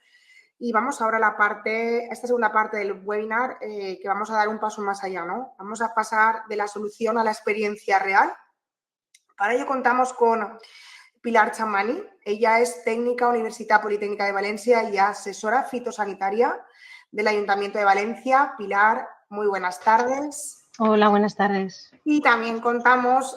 Y vamos ahora a esta segunda parte del webinar, que vamos a dar un paso más allá, ¿no? Vamos a pasar de la solución a la experiencia real. Para ello contamos con Pilar Chamani. Ella es técnica Universidad Politécnica de Valencia y asesora fitosanitaria del Ayuntamiento de Valencia. Pilar, muy buenas tardes. Hola, buenas tardes. Y también contamos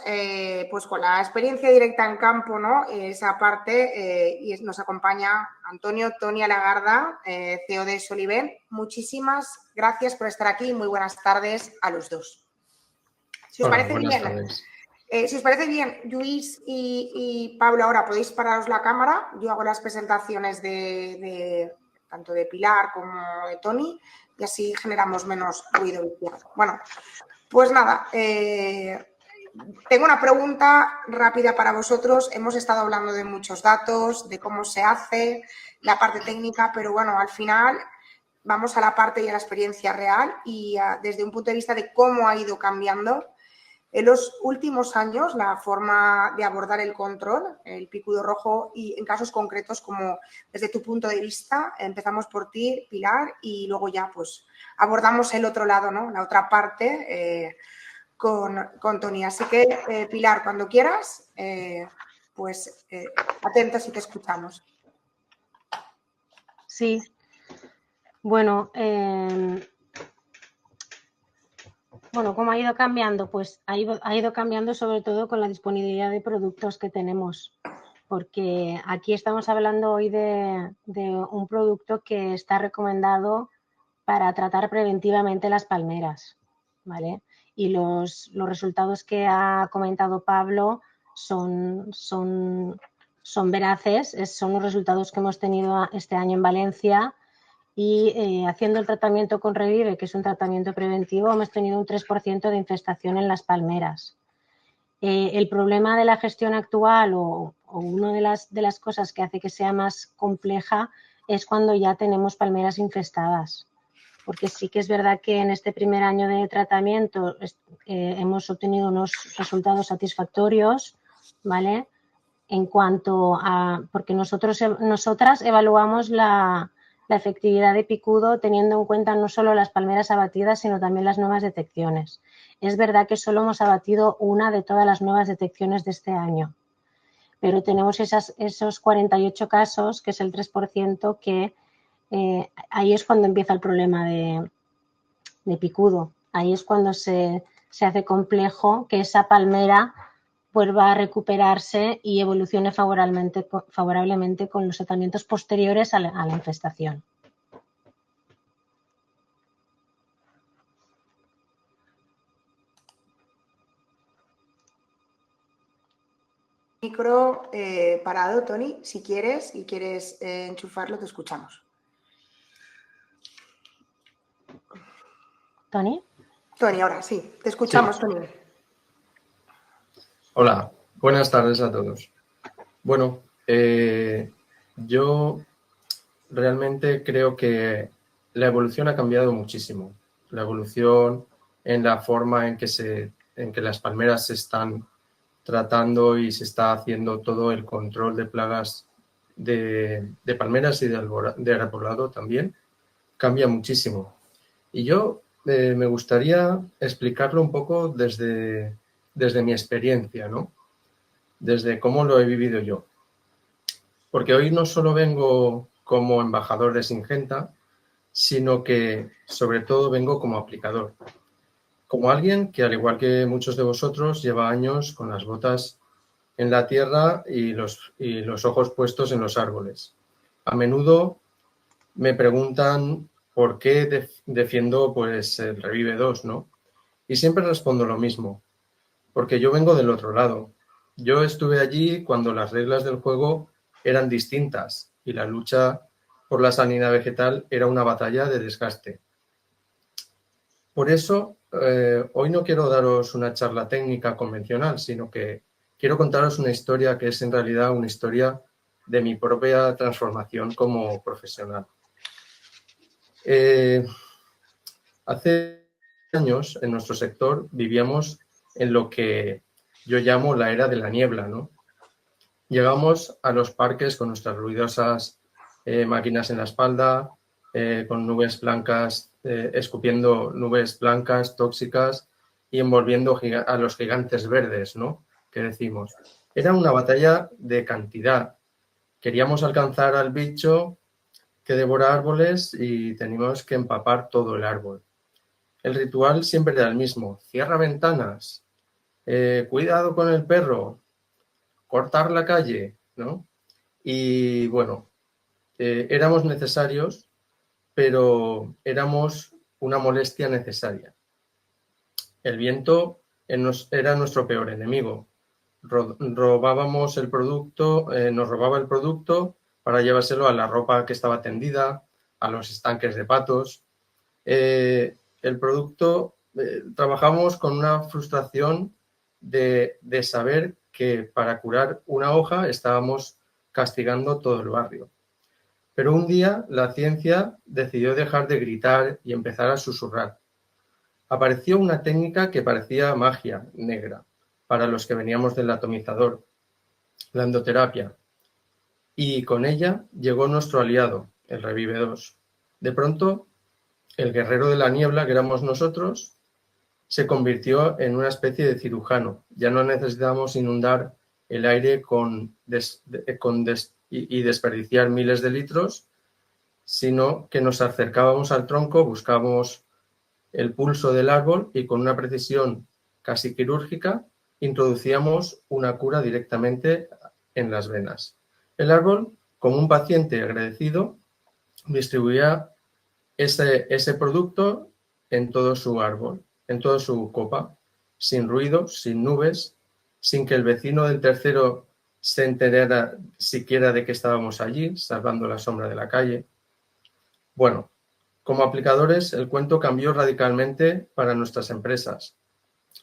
pues con la experiencia directa en campo, ¿no? Esa parte, y nos acompaña Antonio Tonia Lagarda, CEO de Soliven. Muchísimas gracias por estar aquí y muy buenas tardes a los dos. Si os parece bien, si os parece bien, Lluís y Pablo, ahora podéis pararos la cámara. Yo hago las presentaciones tanto de Pilar como de Toni y así generamos menos ruido. Bueno, pues nada, tengo una pregunta rápida para vosotros. Hemos estado hablando de muchos datos, de cómo se hace, la parte técnica, pero bueno, al final vamos a la parte y a la experiencia real y desde un punto de vista de cómo ha ido cambiando. En los últimos años, la forma de abordar el control, el picudo rojo, y en casos concretos como desde tu punto de vista, empezamos por ti, Pilar, y luego ya pues abordamos el otro lado, ¿no? La otra parte con Tony. Así que, Pilar, cuando quieras, atentos y te escuchamos. Sí. Bueno, ¿cómo ha ido cambiando? Pues ha ido cambiando sobre todo con la disponibilidad de productos que tenemos, porque aquí estamos hablando hoy de un producto que está recomendado para tratar preventivamente las palmeras, ¿vale? Y los resultados que ha comentado Pablo son veraces, son los resultados que hemos tenido este año en Valencia. Y haciendo el tratamiento con Revive, que es un tratamiento preventivo, hemos tenido un 3% de infestación en las palmeras. El problema de la gestión actual o una de las cosas que hace que sea más compleja es cuando ya tenemos palmeras infestadas. Porque sí que es verdad que en este primer año de tratamiento hemos obtenido unos resultados satisfactorios, ¿vale? En cuanto a, porque nosotras evaluamos la efectividad de picudo teniendo en cuenta no solo las palmeras abatidas, sino también las nuevas detecciones. Es verdad que solo hemos abatido una de todas las nuevas detecciones de este año, pero tenemos esos 48 casos, que es el 3%, que ahí es cuando empieza el problema de picudo. Ahí es cuando se hace complejo que esa palmera vuelva a recuperarse y evolucione favorablemente con los tratamientos posteriores a la infestación. Micro parado, Tony, si quieres y quieres enchufarlo, te escuchamos. ¿Tony? Tony, ahora sí, te escuchamos, sí. Tony. Hola, buenas tardes a todos. Bueno, yo realmente creo que la evolución ha cambiado muchísimo. La evolución en la forma en que las palmeras se están tratando y se está haciendo todo el control de plagas de palmeras y de arbolado también, cambia muchísimo. Y yo me gustaría explicarlo un poco desde mi experiencia, ¿no? Desde cómo lo he vivido yo. Porque hoy no solo vengo como embajador de Syngenta, sino que sobre todo vengo como aplicador. Como alguien que, al igual que muchos de vosotros, lleva años con las botas en la tierra y los ojos puestos en los árboles. A menudo me preguntan por qué defiendo pues, el Revive 2, ¿no? Y siempre respondo lo mismo, porque yo vengo del otro lado. Yo estuve allí cuando las reglas del juego eran distintas y la lucha por la sanidad vegetal era una batalla de desgaste. Por eso, hoy no quiero daros una charla técnica convencional, sino que quiero contaros una historia que es en realidad una historia de mi propia transformación como profesional. Hace años en nuestro sector vivíamos en lo que yo llamo la era de la niebla, ¿no? Llegamos a los parques con nuestras ruidosas máquinas en la espalda, con nubes blancas, escupiendo nubes blancas tóxicas y envolviendo a los gigantes verdes, ¿no? Que decimos. Era una batalla de cantidad. Queríamos alcanzar al bicho que devora árboles y teníamos que empapar todo el árbol. El ritual siempre era el mismo. Cierra ventanas, cuidado con el perro, cortar la calle, ¿no? Y bueno, éramos necesarios, pero éramos una molestia necesaria. El viento era nuestro peor enemigo. Robábamos el producto, nos robaba el producto para llevárselo a la ropa que estaba tendida, a los estanques de patos. El producto, trabajamos con una frustración de saber que para curar una hoja estábamos castigando todo el barrio. Pero un día la ciencia decidió dejar de gritar y empezar a susurrar. apareció una técnica que parecía magia negra para los que veníamos del atomizador, la endoterapia, y con ella llegó nuestro aliado, el Revive 2. De pronto, el guerrero de la niebla, que éramos nosotros, se convirtió en una especie de cirujano. Ya no necesitábamos inundar el aire y desperdiciar miles de litros, sino que nos acercábamos al tronco, buscábamos el pulso del árbol y con una precisión casi quirúrgica introducíamos una cura directamente en las venas. El árbol, como un paciente agradecido, distribuía ese producto en todo su árbol, en toda su copa, sin ruido, sin nubes, sin que el vecino del tercero se enterara siquiera de que estábamos allí, salvando la sombra de la calle. Bueno, como aplicadores, el cuento cambió radicalmente para nuestras empresas.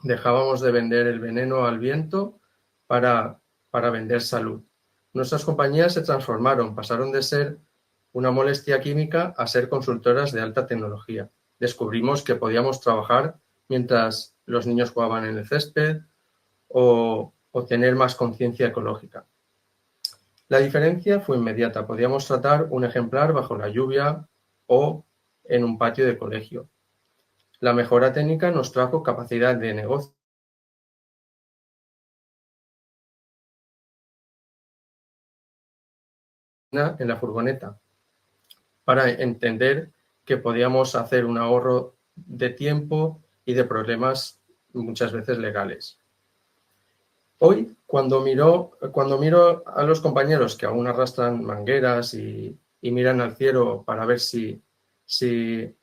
Dejábamos de vender el veneno al viento para vender salud. Nuestras compañías se transformaron, pasaron de ser una molestia química a ser consultoras de alta tecnología. Descubrimos que podíamos trabajar mientras los niños jugaban en el césped o tener más conciencia ecológica. La diferencia fue inmediata. Podíamos tratar un ejemplar bajo la lluvia o en un patio de colegio. La mejora técnica nos trajo capacidad de negocio en la furgoneta para entender que podíamos hacer un ahorro de tiempo y de problemas muchas veces legales. Hoy, cuando miro a los compañeros que aún arrastran mangueras y miran al cielo para ver si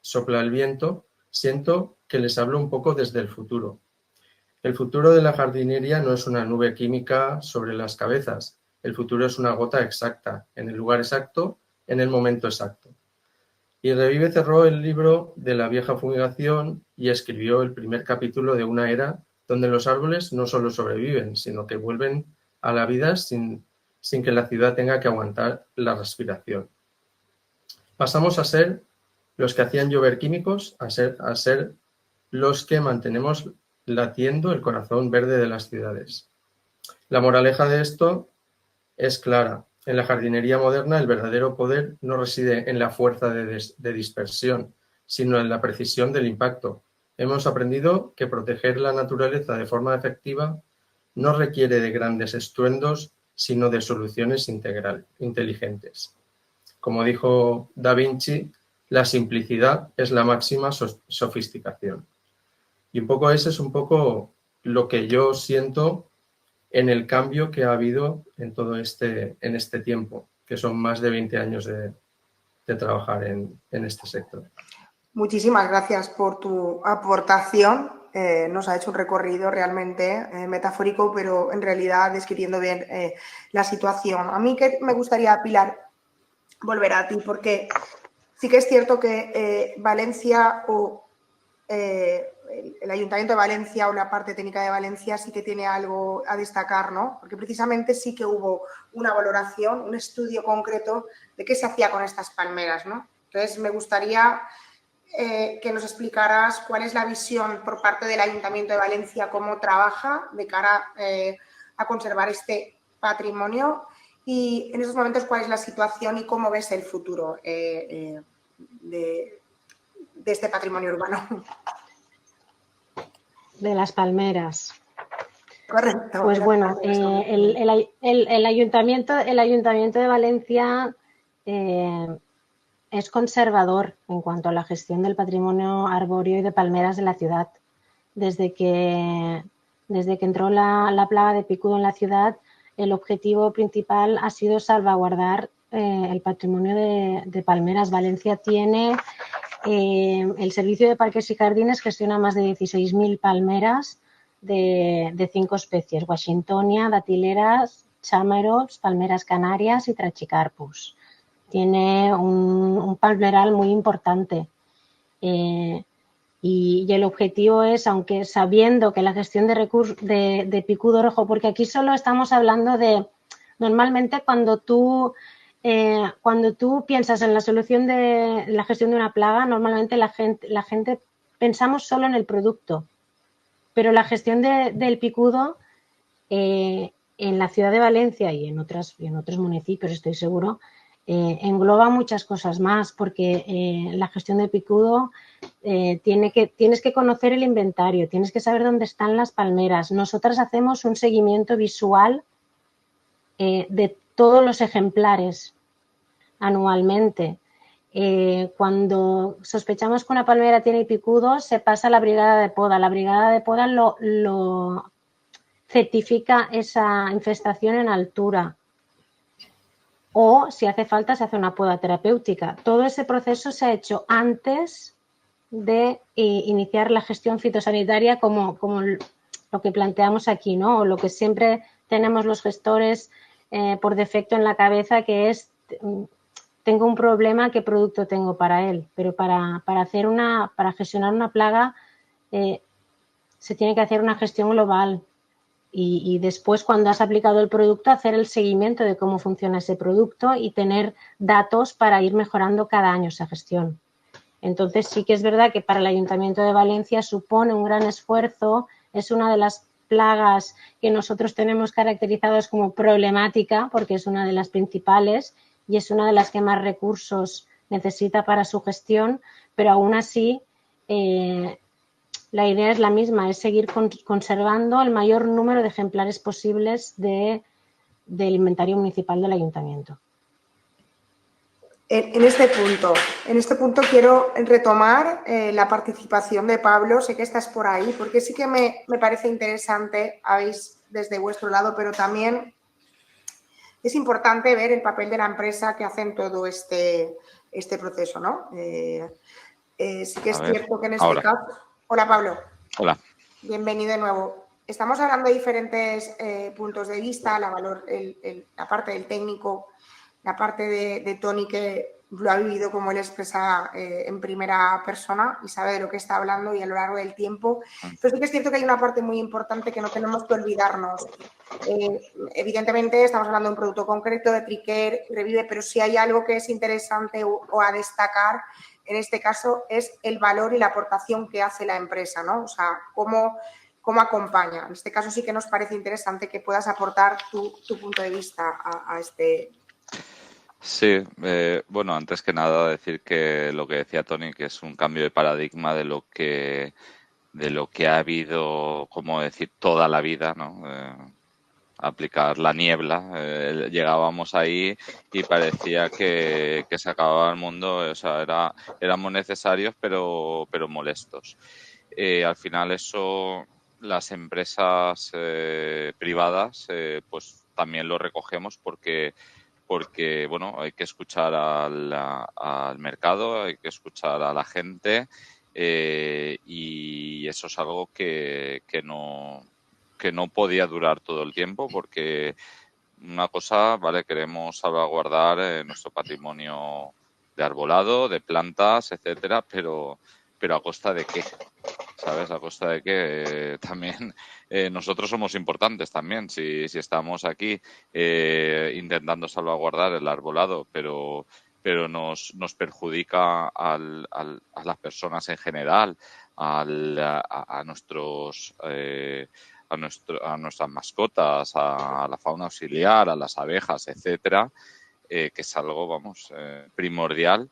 sopla el viento, siento que les hablo un poco desde el futuro. El futuro de la jardinería no es una nube química sobre las cabezas. El futuro es una gota exacta, en el lugar exacto, en el momento exacto. Y Revive cerró el libro de la vieja fumigación y escribió el primer capítulo de una era donde los árboles no solo sobreviven, sino que vuelven a la vida sin que la ciudad tenga que aguantar la respiración. Pasamos a ser los que hacían llover químicos, a ser los que mantenemos latiendo el corazón verde de las ciudades. La moraleja de esto es clara. En la jardinería moderna el verdadero poder no reside en la fuerza de dispersión, sino en la precisión del impacto. Hemos aprendido que proteger la naturaleza de forma efectiva no requiere de grandes estruendos, sino de soluciones inteligentes. Como dijo Da Vinci, la simplicidad es la máxima sofisticación. Y un poco ese es un poco lo que yo siento en el cambio que ha habido en todo este tiempo, que son más de 20 años de trabajar en este sector. Muchísimas gracias por tu aportación. Nos ha hecho un recorrido realmente metafórico, pero en realidad describiendo bien la situación. A mí que me gustaría, Pilar, volver a ti, porque sí que es cierto que Valencia o el Ayuntamiento de Valencia o la parte técnica de Valencia sí que tiene algo a destacar, ¿no? Porque precisamente sí que hubo una valoración, un estudio concreto de qué se hacía con estas palmeras, ¿no? Entonces, me gustaría que nos explicaras cuál es la visión por parte del Ayuntamiento de Valencia, cómo trabaja de cara a conservar este patrimonio y en esos momentos cuál es la situación y cómo ves el futuro de este patrimonio urbano. De las palmeras. Correcto. Pues bueno, el Ayuntamiento de Valencia es conservador en cuanto a la gestión del patrimonio arbóreo y de palmeras de la ciudad. Desde que entró la plaga de picudo en la ciudad, el objetivo principal ha sido salvaguardar el patrimonio de palmeras. Valencia tiene el Servicio de Parques y Jardines, gestiona más de 16.000 palmeras de 5 especies: Washingtonia, datileras, chámeros, palmeras canarias y Trachycarpus. Tiene un palmeral muy importante y el objetivo es, aunque sabiendo que la gestión de picudo rojo, porque aquí solo estamos hablando de, normalmente cuando tú piensas en la solución de la gestión de una plaga, normalmente la gente pensamos solo en el producto. Pero la gestión del picudo en la ciudad de Valencia y en otros municipios, estoy seguro, engloba muchas cosas más, porque la gestión del picudo tienes que conocer el inventario, tienes que saber dónde están las palmeras. Nosotras hacemos un seguimiento visual de todos los ejemplares anualmente. Cuando sospechamos que una palmera tiene picudo, se pasa a la brigada de poda. La brigada de poda lo certifica esa infestación en altura. O, si hace falta, se hace una poda terapéutica. Todo ese proceso se ha hecho antes de iniciar la gestión fitosanitaria como lo que planteamos aquí, ¿no? O lo que siempre tenemos los gestores por defecto en la cabeza, que es tengo un problema, ¿qué producto tengo para él? Pero para gestionar una plaga se tiene que hacer una gestión global. Y después, cuando has aplicado el producto, hacer el seguimiento de cómo funciona ese producto y tener datos para ir mejorando cada año esa gestión. Entonces, sí que es verdad que para el Ayuntamiento de Valencia supone un gran esfuerzo. Es una de las plagas que nosotros tenemos caracterizadas como problemática, porque es una de las principales y es una de las que más recursos necesita para su gestión, pero aún así la idea es la misma, es seguir conservando el mayor número de ejemplares posibles del inventario municipal del ayuntamiento. En este punto quiero retomar la participación de Pablo. Sé que estás por ahí, porque sí que me parece interesante, habéis desde vuestro lado, pero también es importante ver el papel de la empresa que hace en todo este proceso, ¿no? Sí que es cierto que en este caso... Hola, Pablo. Hola. Bienvenido de nuevo. Estamos hablando de diferentes puntos de vista, la parte del técnico, la parte de Toni, que lo ha vivido, como él expresa, en primera persona y sabe de lo que está hablando y a lo largo del tiempo. Pero sí que es cierto que hay una parte muy importante que no tenemos que olvidarnos. Evidentemente estamos hablando de un producto concreto, de Tricare, Revive, pero si hay algo que es interesante o a destacar, en este caso, es el valor y la aportación que hace la empresa, ¿no? O sea, cómo acompaña. En este caso sí que nos parece interesante que puedas aportar tu punto de vista a este. Sí, bueno, antes que nada decir que lo que decía Toni, que es un cambio de paradigma de lo que ha habido, como decir, toda la vida, ¿no? Aplicar la niebla. Llegábamos ahí y parecía que se acababa el mundo. O sea, éramos necesarios, pero molestos. Al final eso, las empresas privadas, pues también lo recogemos porque bueno, hay que escuchar al mercado, hay que escuchar a la gente y eso es algo que no podía durar todo el tiempo, porque una cosa, vale, queremos salvaguardar nuestro patrimonio de arbolado, de plantas, etcétera, pero ¿a costa de qué? ¿Sabes? A costa de que también nosotros somos importantes también. Si estamos aquí intentando salvaguardar el arbolado, pero nos perjudica a las personas en general, a nuestros a nuestras mascotas, a la fauna auxiliar, a las abejas, etcétera, que es algo, vamos, primordial.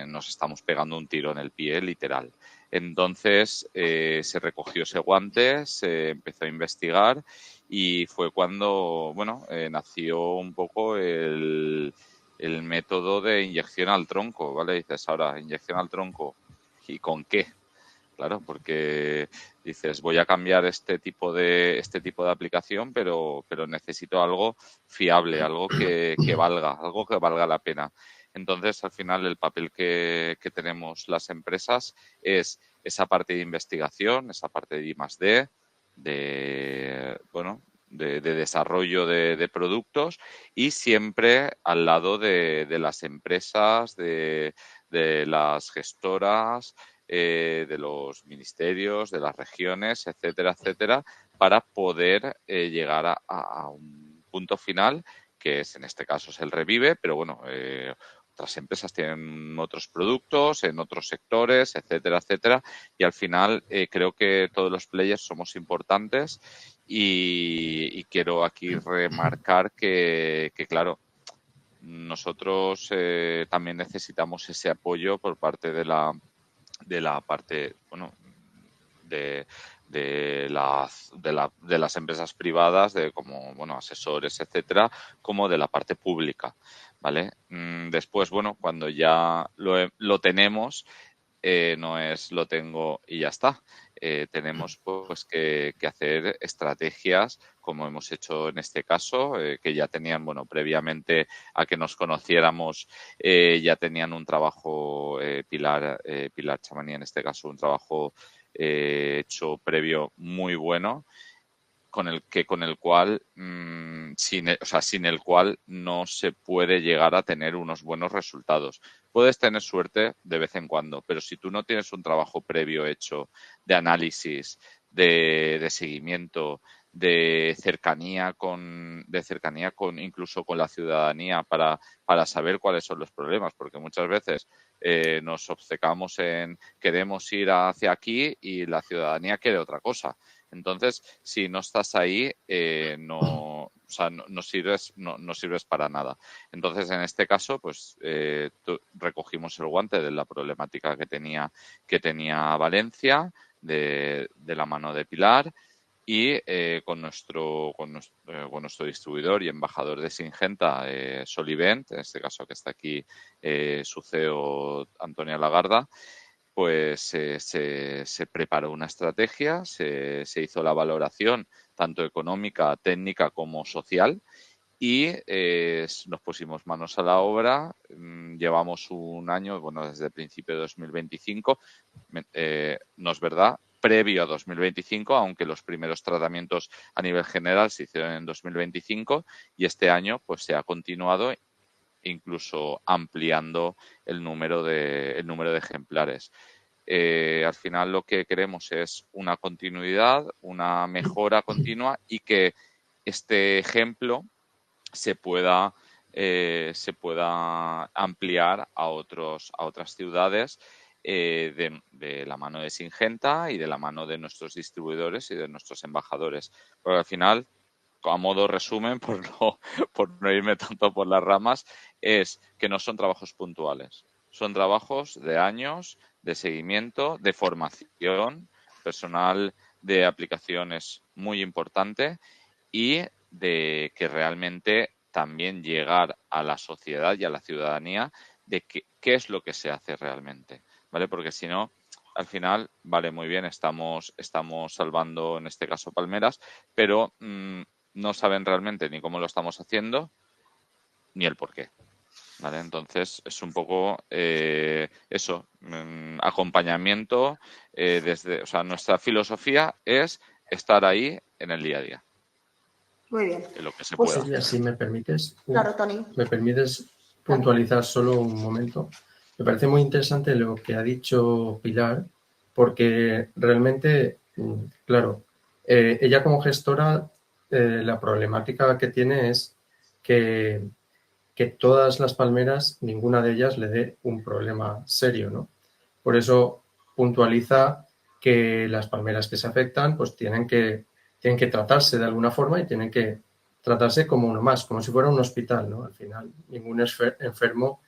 Nos estamos pegando un tiro en el pie, literal. Entonces se recogió ese guante, se empezó a investigar y fue cuando, bueno, nació un poco el método de inyección al tronco, ¿vale? Dices, ahora, inyección al tronco, ¿y con qué? Claro, porque dices, voy a cambiar este tipo de aplicación, pero necesito algo fiable, algo que valga la pena. Entonces, al final, el papel que tenemos las empresas es esa parte de investigación, esa parte de I+D, de desarrollo de productos y siempre al lado de las empresas, de las gestoras, de los ministerios, de las regiones, etcétera, etcétera, para poder llegar a un punto final, que es, en este caso es el Revive, pero bueno, otras empresas tienen otros productos en otros sectores, etcétera, etcétera. Y al final creo que todos los players somos importantes y quiero aquí remarcar que claro, nosotros también necesitamos ese apoyo por parte de la parte, bueno, de las empresas privadas, de como, bueno, asesores, etcétera, como de la parte pública, ¿vale? Después, bueno, cuando ya lo tenemos, no es lo tengo y ya está. Tenemos pues que hacer estrategias como hemos hecho en este caso, que ya tenían, bueno, previamente a que nos conociéramos, ya tenían un trabajo, Pilar Chamaní en este caso, un trabajo hecho previo muy bueno, con el cual sin el cual no se puede llegar a tener unos buenos resultados. Puedes tener suerte de vez en cuando, pero si tú no tienes un trabajo previo hecho de análisis, de seguimiento, de cercanía con incluso con la ciudadanía para saber cuáles son los problemas, porque muchas veces nos obcecamos en queremos ir hacia aquí y la ciudadanía quiere otra cosa. Entonces, si no estás ahí, no sirves para nada. Entonces, en este caso, pues recogimos el guante de la problemática que tenía Valencia, de la mano de Pilar, y con nuestro distribuidor y embajador de Syngenta, Solivent, en este caso que está aquí su CEO Antonia Lagarda, pues se preparó una estrategia, se hizo la valoración tanto económica, técnica como social y nos pusimos manos a la obra. Llevamos un año, bueno, desde el principio de 2025, no es verdad, previo a 2025, aunque los primeros tratamientos a nivel general se hicieron en 2025 y este año pues se ha continuado incluso ampliando el número de ejemplares. Al final lo que queremos es una continuidad, una mejora continua y que este ejemplo se pueda ampliar a otras ciudades de la mano de Syngenta y de la mano de nuestros distribuidores y de nuestros embajadores. Porque al final, a modo resumen, por no irme tanto por las ramas, es que no son trabajos puntuales. Son trabajos de años, de seguimiento, de formación personal, de aplicaciones muy importante y de que realmente también llegar a la sociedad y a la ciudadanía de qué es lo que se hace realmente, ¿vale? Porque si no, al final, vale, muy bien, estamos salvando, en este caso, palmeras, pero no saben realmente ni cómo lo estamos haciendo ni el por qué. ¿Vale? Entonces, es un poco eso, acompañamiento o sea, nuestra filosofía es estar ahí en el día a día. Muy bien. En lo que se Pues, pueda. Silvia, si me permites, claro, Tony. ¿me permites puntualizar solo un momento? Me parece muy interesante lo que ha dicho Pilar, porque realmente, claro, ella como gestora, la problemática que tiene es que todas las palmeras, ninguna de ellas le dé un problema serio, ¿no? Por eso puntualiza que las palmeras que se afectan pues tienen que tratarse de alguna forma y tienen que tratarse como uno más, como si fuera un hospital, ¿no? Al final, ningún enfermo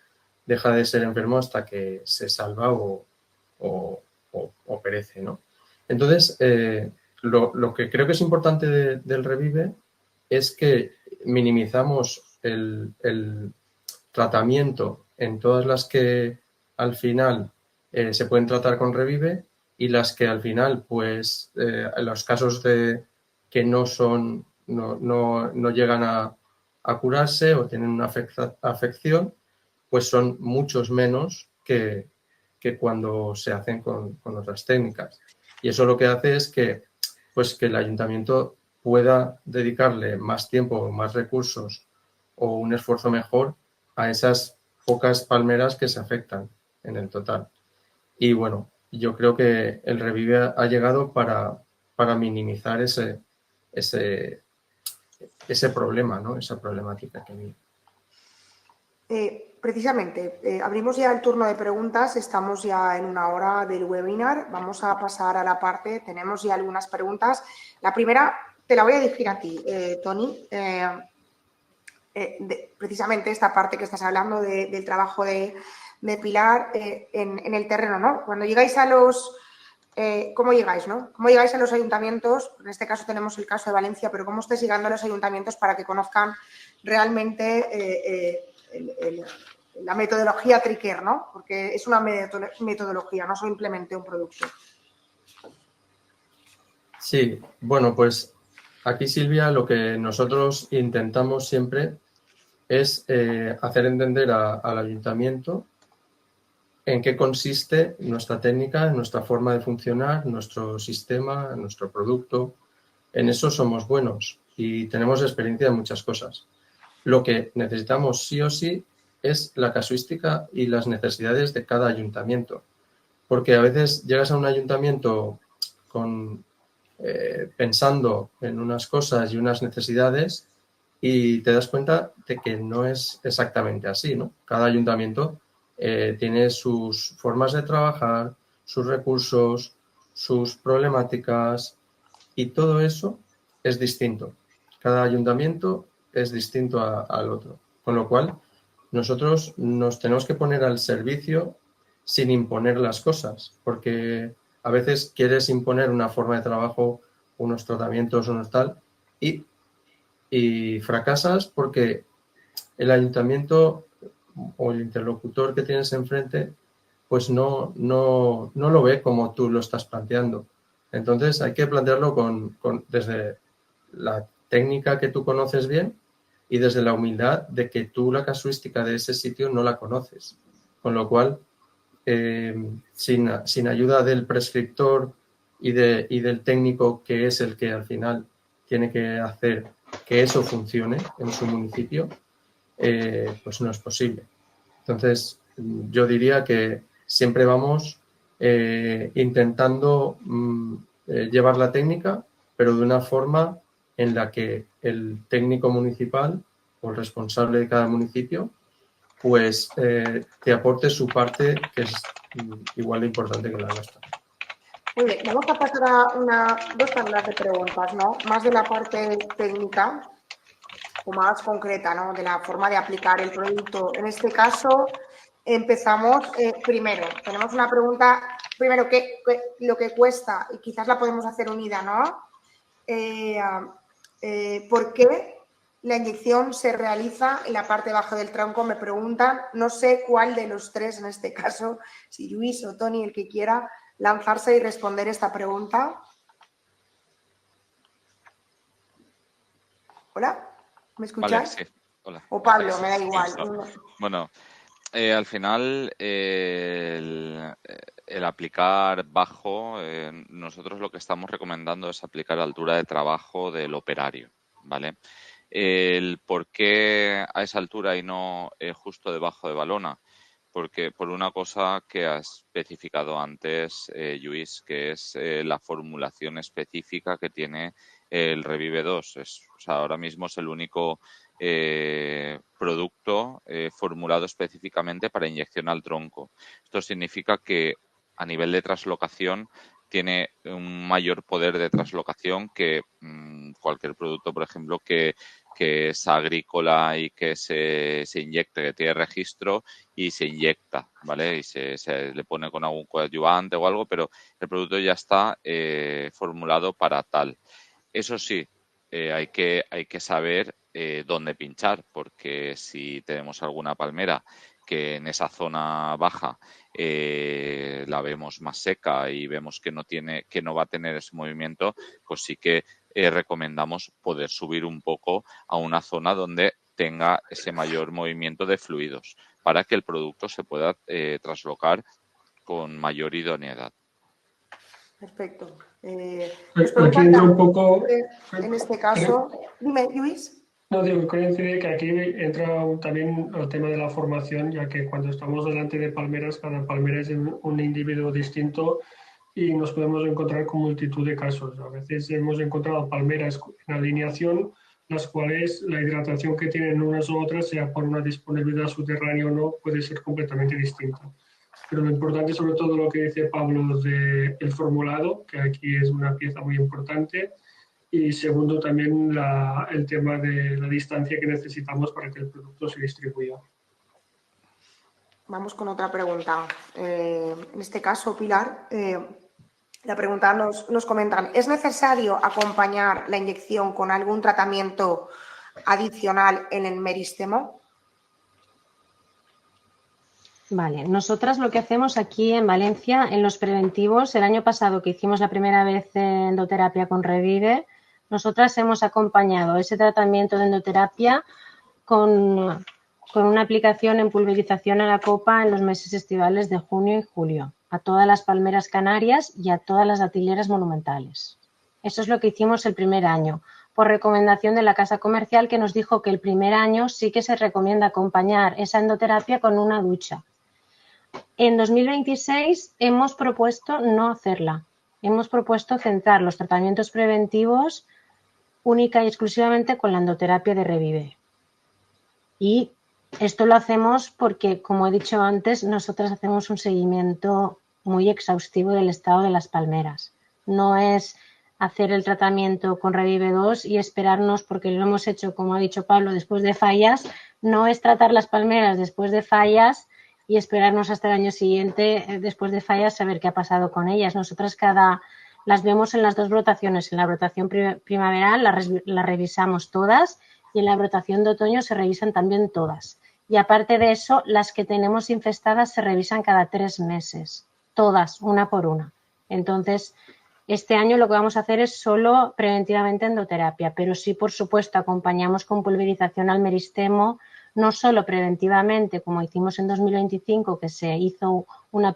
deja de ser enfermo hasta que se salva o perece, ¿no? Entonces, lo que creo que es importante del Revive es que minimizamos el tratamiento en todas las que al final se pueden tratar con Revive y las que al final, pues, en los casos de que no llegan a curarse o tienen una afección, pues son muchos menos que cuando se hacen con otras técnicas. Y eso lo que hace es que el ayuntamiento pueda dedicarle más tiempo o más recursos o un esfuerzo mejor a esas pocas palmeras que se afectan en el total. Y bueno, yo creo que el Revive ha llegado para minimizar ese problema, ¿no? Esa problemática que viene. Precisamente, abrimos ya el turno de preguntas, estamos ya en una hora del webinar, vamos a pasar a la parte, tenemos ya algunas preguntas. La primera te la voy a dirigir a ti, Toni, precisamente esta parte que estás hablando del trabajo de Pilar en el terreno, ¿no? Cuando llegáis a los... ¿cómo llegáis, no? ¿Cómo llegáis a los ayuntamientos? En este caso tenemos el caso de Valencia, pero ¿cómo estáis llegando a los ayuntamientos para que conozcan realmente la metodología Tricker, ¿no? Porque es una metodología, no simplemente un producto. Sí, bueno, pues aquí, Silvia, lo que nosotros intentamos siempre es hacer entender al ayuntamiento en qué consiste nuestra técnica, nuestra forma de funcionar, nuestro sistema, nuestro producto. En eso somos buenos y tenemos experiencia en muchas cosas. Lo que necesitamos sí o sí es la casuística y las necesidades de cada ayuntamiento. Porque a veces llegas a un ayuntamiento pensando en unas cosas y unas necesidades y te das cuenta de que no es exactamente así, ¿no? Cada ayuntamiento tiene sus formas de trabajar, sus recursos, sus problemáticas y todo eso es distinto. Cada ayuntamiento es distinto al otro. Con lo cual, nosotros nos tenemos que poner al servicio sin imponer las cosas, porque a veces quieres imponer una forma de trabajo, unos tratamientos, unos tal, y fracasas porque el ayuntamiento o el interlocutor que tienes enfrente pues no lo ve como tú lo estás planteando. Entonces hay que plantearlo desde la técnica que tú conoces bien y desde la humildad de que tú la casuística de ese sitio no la conoces. Con lo cual, sin ayuda del prescriptor y del técnico, que es el que al final tiene que hacer que eso funcione en su municipio, pues no es posible. Entonces, yo diría que siempre vamos intentando llevar la técnica, pero de una forma en la que el técnico municipal o el responsable de cada municipio pues te aporte su parte, que es igual de importante que la nuestra. Muy bien, vamos a pasar a dos tablas de preguntas, ¿no? Más de la parte técnica o más concreta, ¿no? De la forma de aplicar el producto. En este caso, empezamos primero. Tenemos una pregunta, primero, lo que cuesta, y quizás la podemos hacer unida, ¿no? ¿Por qué la inyección se realiza en la parte baja del tronco? Me preguntan, no sé cuál de los tres en este caso, si Luis o Toni, el que quiera lanzarse y responder esta pregunta. ¿Hola? ¿Me escucháis? Vale, sí. Hola. O Pablo, me da igual. Bueno, al final el aplicar bajo, nosotros lo que estamos recomendando es aplicar a altura de trabajo del operario, ¿vale? El por qué a esa altura y no justo debajo de balona, porque por una cosa que ha especificado antes Lluís, que es la formulación específica que tiene el Revive 2. O sea, ahora mismo es el único producto formulado específicamente para inyección al tronco. Esto significa que a nivel de traslocación tiene un mayor poder de traslocación que cualquier producto, por ejemplo, que es agrícola y que se inyecte, que tiene registro y se inyecta, ¿vale? Y se le pone con algún coadyuvante o algo, pero el producto ya está formulado para tal. Eso sí, hay que saber dónde pinchar, porque si tenemos alguna palmera que en esa zona baja la vemos más seca y vemos que no va a tener ese movimiento, pues sí que recomendamos poder subir un poco a una zona donde tenga ese mayor movimiento de fluidos para que el producto se pueda traslocar con mayor idoneidad. Perfecto. Aquí entra un poco... En este caso, dime, Luis. No, digo, quiero decir que aquí entra también el tema de la formación, ya que cuando estamos delante de palmeras, cada palmera es un individuo distinto y nos podemos encontrar con multitud de casos. A veces hemos encontrado palmeras en alineación las cuales la hidratación que tienen unas u otras, sea por una disponibilidad subterránea o no, puede ser completamente distinta. Pero lo importante, sobre todo, lo que dice Pablo del formulado, que aquí es una pieza muy importante, y segundo, también el tema de la distancia que necesitamos para que el producto se distribuya. Vamos con otra pregunta. En este caso, Pilar, la pregunta nos comentan, ¿es necesario acompañar la inyección con algún tratamiento adicional en el merístemo? Vale, nosotras lo que hacemos aquí en Valencia, en los preventivos, el año pasado que hicimos la primera vez endoterapia con Revive, nosotras hemos acompañado ese tratamiento de endoterapia con una aplicación en pulverización a la copa en los meses estivales de junio y julio, a todas las palmeras canarias y a todas las datileras monumentales. Eso es lo que hicimos el primer año, por recomendación de la casa comercial que nos dijo que el primer año sí que se recomienda acompañar esa endoterapia con una ducha. En 2026 hemos propuesto no hacerla. Hemos propuesto centrar los tratamientos preventivos única y exclusivamente con la endoterapia de Revive. Y esto lo hacemos porque, como he dicho antes, nosotras hacemos un seguimiento muy exhaustivo del estado de las palmeras. No es hacer el tratamiento con Revive 2 y esperarnos, porque lo hemos hecho, como ha dicho Pablo, después de fallas. No es tratar las palmeras después de fallas y esperarnos hasta el año siguiente, después de fallas, saber qué ha pasado con ellas. Nosotras las vemos en las dos brotaciones. En la brotación primaveral las revisamos todas y en la brotación de otoño se revisan también todas. Y aparte de eso, las que tenemos infestadas se revisan cada 3 meses. Todas, una por una. Entonces, este año lo que vamos a hacer es solo preventivamente endoterapia, pero sí, por supuesto, acompañamos con pulverización al meristemo, no solo preventivamente, como hicimos en 2025, que se hizo una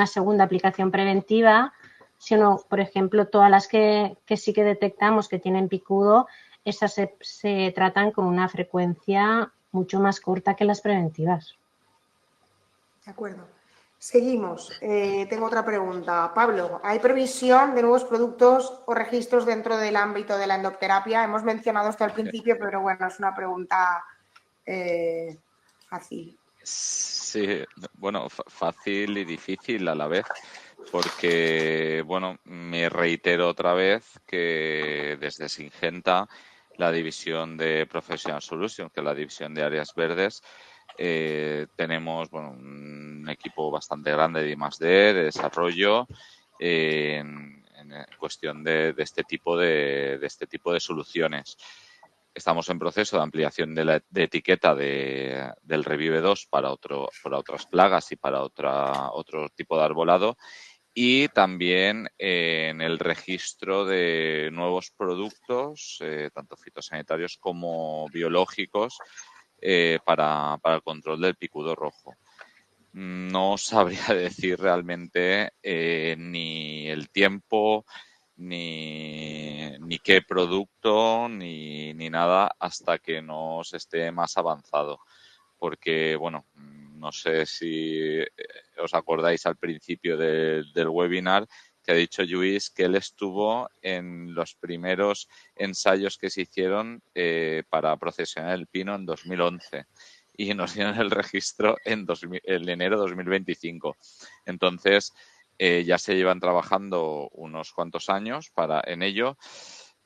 segunda aplicación preventiva, sino, por ejemplo, todas las que sí que detectamos que tienen picudo, esas se tratan con una frecuencia mucho más corta que las preventivas. De acuerdo. Seguimos. Tengo otra pregunta. Pablo, ¿hay previsión de nuevos productos o registros dentro del ámbito de la endoterapia? Hemos mencionado esto al principio, pero bueno, es una pregunta fácil. Sí, bueno, fácil y difícil a la vez, porque, bueno, me reitero otra vez que desde Syngenta, la división de Professional Solutions, que es la división de áreas verdes, tenemos, bueno, un equipo bastante grande de I+D, de desarrollo, en cuestión de este tipo de soluciones. Estamos en proceso de ampliación de etiqueta del Revive 2 para otras plagas y para otro tipo de arbolado, y también en el registro de nuevos productos, tanto fitosanitarios como biológicos, para el control del picudo rojo. No sabría decir realmente ni el tiempo, ni qué producto, ni nada hasta que no se esté más avanzado. Porque, bueno, no sé si os acordáis al principio del webinar que ha dicho Lluís que él estuvo en los primeros ensayos que se hicieron para procesionar el pino en 2011 y nos dieron el registro en enero de 2025. Entonces, ya se llevan trabajando unos cuantos años en ello.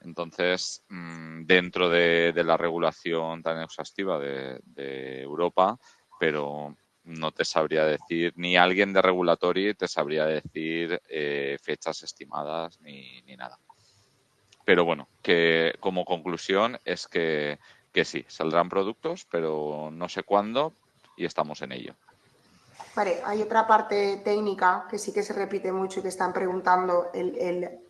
Entonces, dentro de la regulación tan exhaustiva de Europa, pero no te sabría decir, ni alguien de regulatory te sabría decir fechas estimadas ni nada. Pero bueno, que como conclusión es que sí, saldrán productos, pero no sé cuándo y estamos en ello. Vale, hay otra parte técnica que sí que se repite mucho y que están preguntando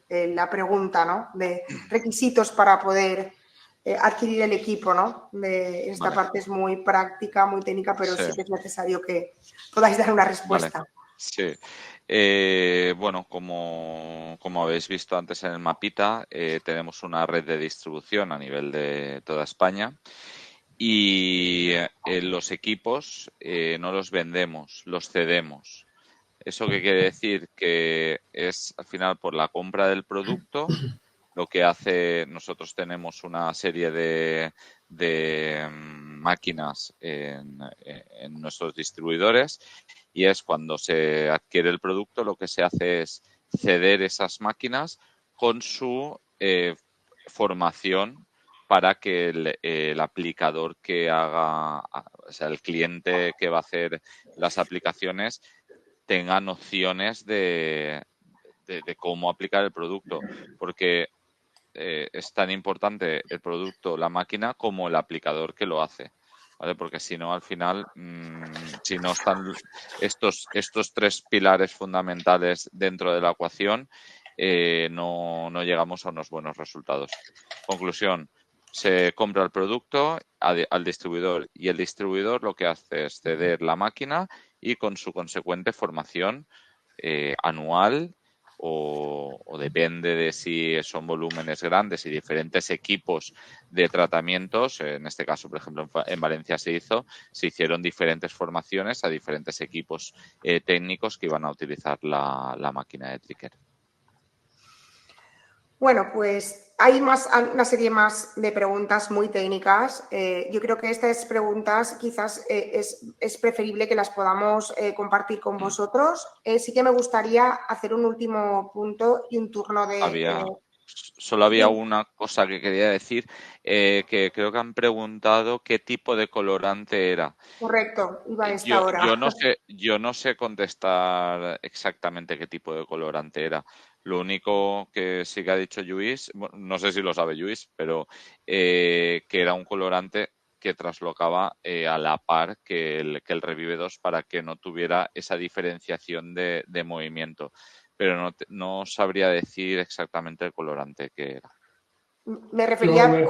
la pregunta, ¿no? De requisitos para poder adquirir el equipo, ¿no? Esta parte es muy práctica, muy técnica, pero sí que es necesario que podáis dar una respuesta. Vale. Sí. Bueno, como habéis visto antes en el mapita, tenemos una red de distribución a nivel de toda España y los equipos no los vendemos, los cedemos. ¿Eso qué quiere decir? Que es al final por la compra del producto, lo que hace, nosotros tenemos una serie de máquinas en nuestros distribuidores, y es cuando se adquiere el producto, lo que se hace es ceder esas máquinas con su formación para que el aplicador que haga, o sea, el cliente que va a hacer las aplicaciones tenga nociones de cómo aplicar el producto, porque es tan importante el producto, la máquina, como el aplicador que lo hace, ¿vale? Porque si no, al final, si no están estos tres pilares fundamentales dentro de la ecuación, no llegamos a unos buenos resultados. Conclusión: se compra el producto al distribuidor, y el distribuidor lo que hace es ceder la máquina y con su consecuente formación anual, o depende de si son volúmenes grandes y diferentes equipos de tratamientos. En este caso, por ejemplo, en Valencia se hicieron diferentes formaciones a diferentes equipos técnicos que iban a utilizar la máquina de Tricker. Bueno, pues hay una serie más de preguntas muy técnicas. Yo creo que estas preguntas quizás es preferible que las podamos compartir con vosotros. Sí que me gustaría hacer un último punto y un turno de... Solo había una cosa que quería decir, que creo que han preguntado qué tipo de colorante era. Correcto, iba a esta hora. Yo no sé contestar exactamente qué tipo de colorante era. Lo único que sí que ha dicho Lluís, no sé si lo sabe Lluís, pero que era un colorante que traslocaba a la par que el Revive 2, para que no tuviera esa diferenciación de movimiento. Pero no sabría decir exactamente el colorante que era. Me refería... me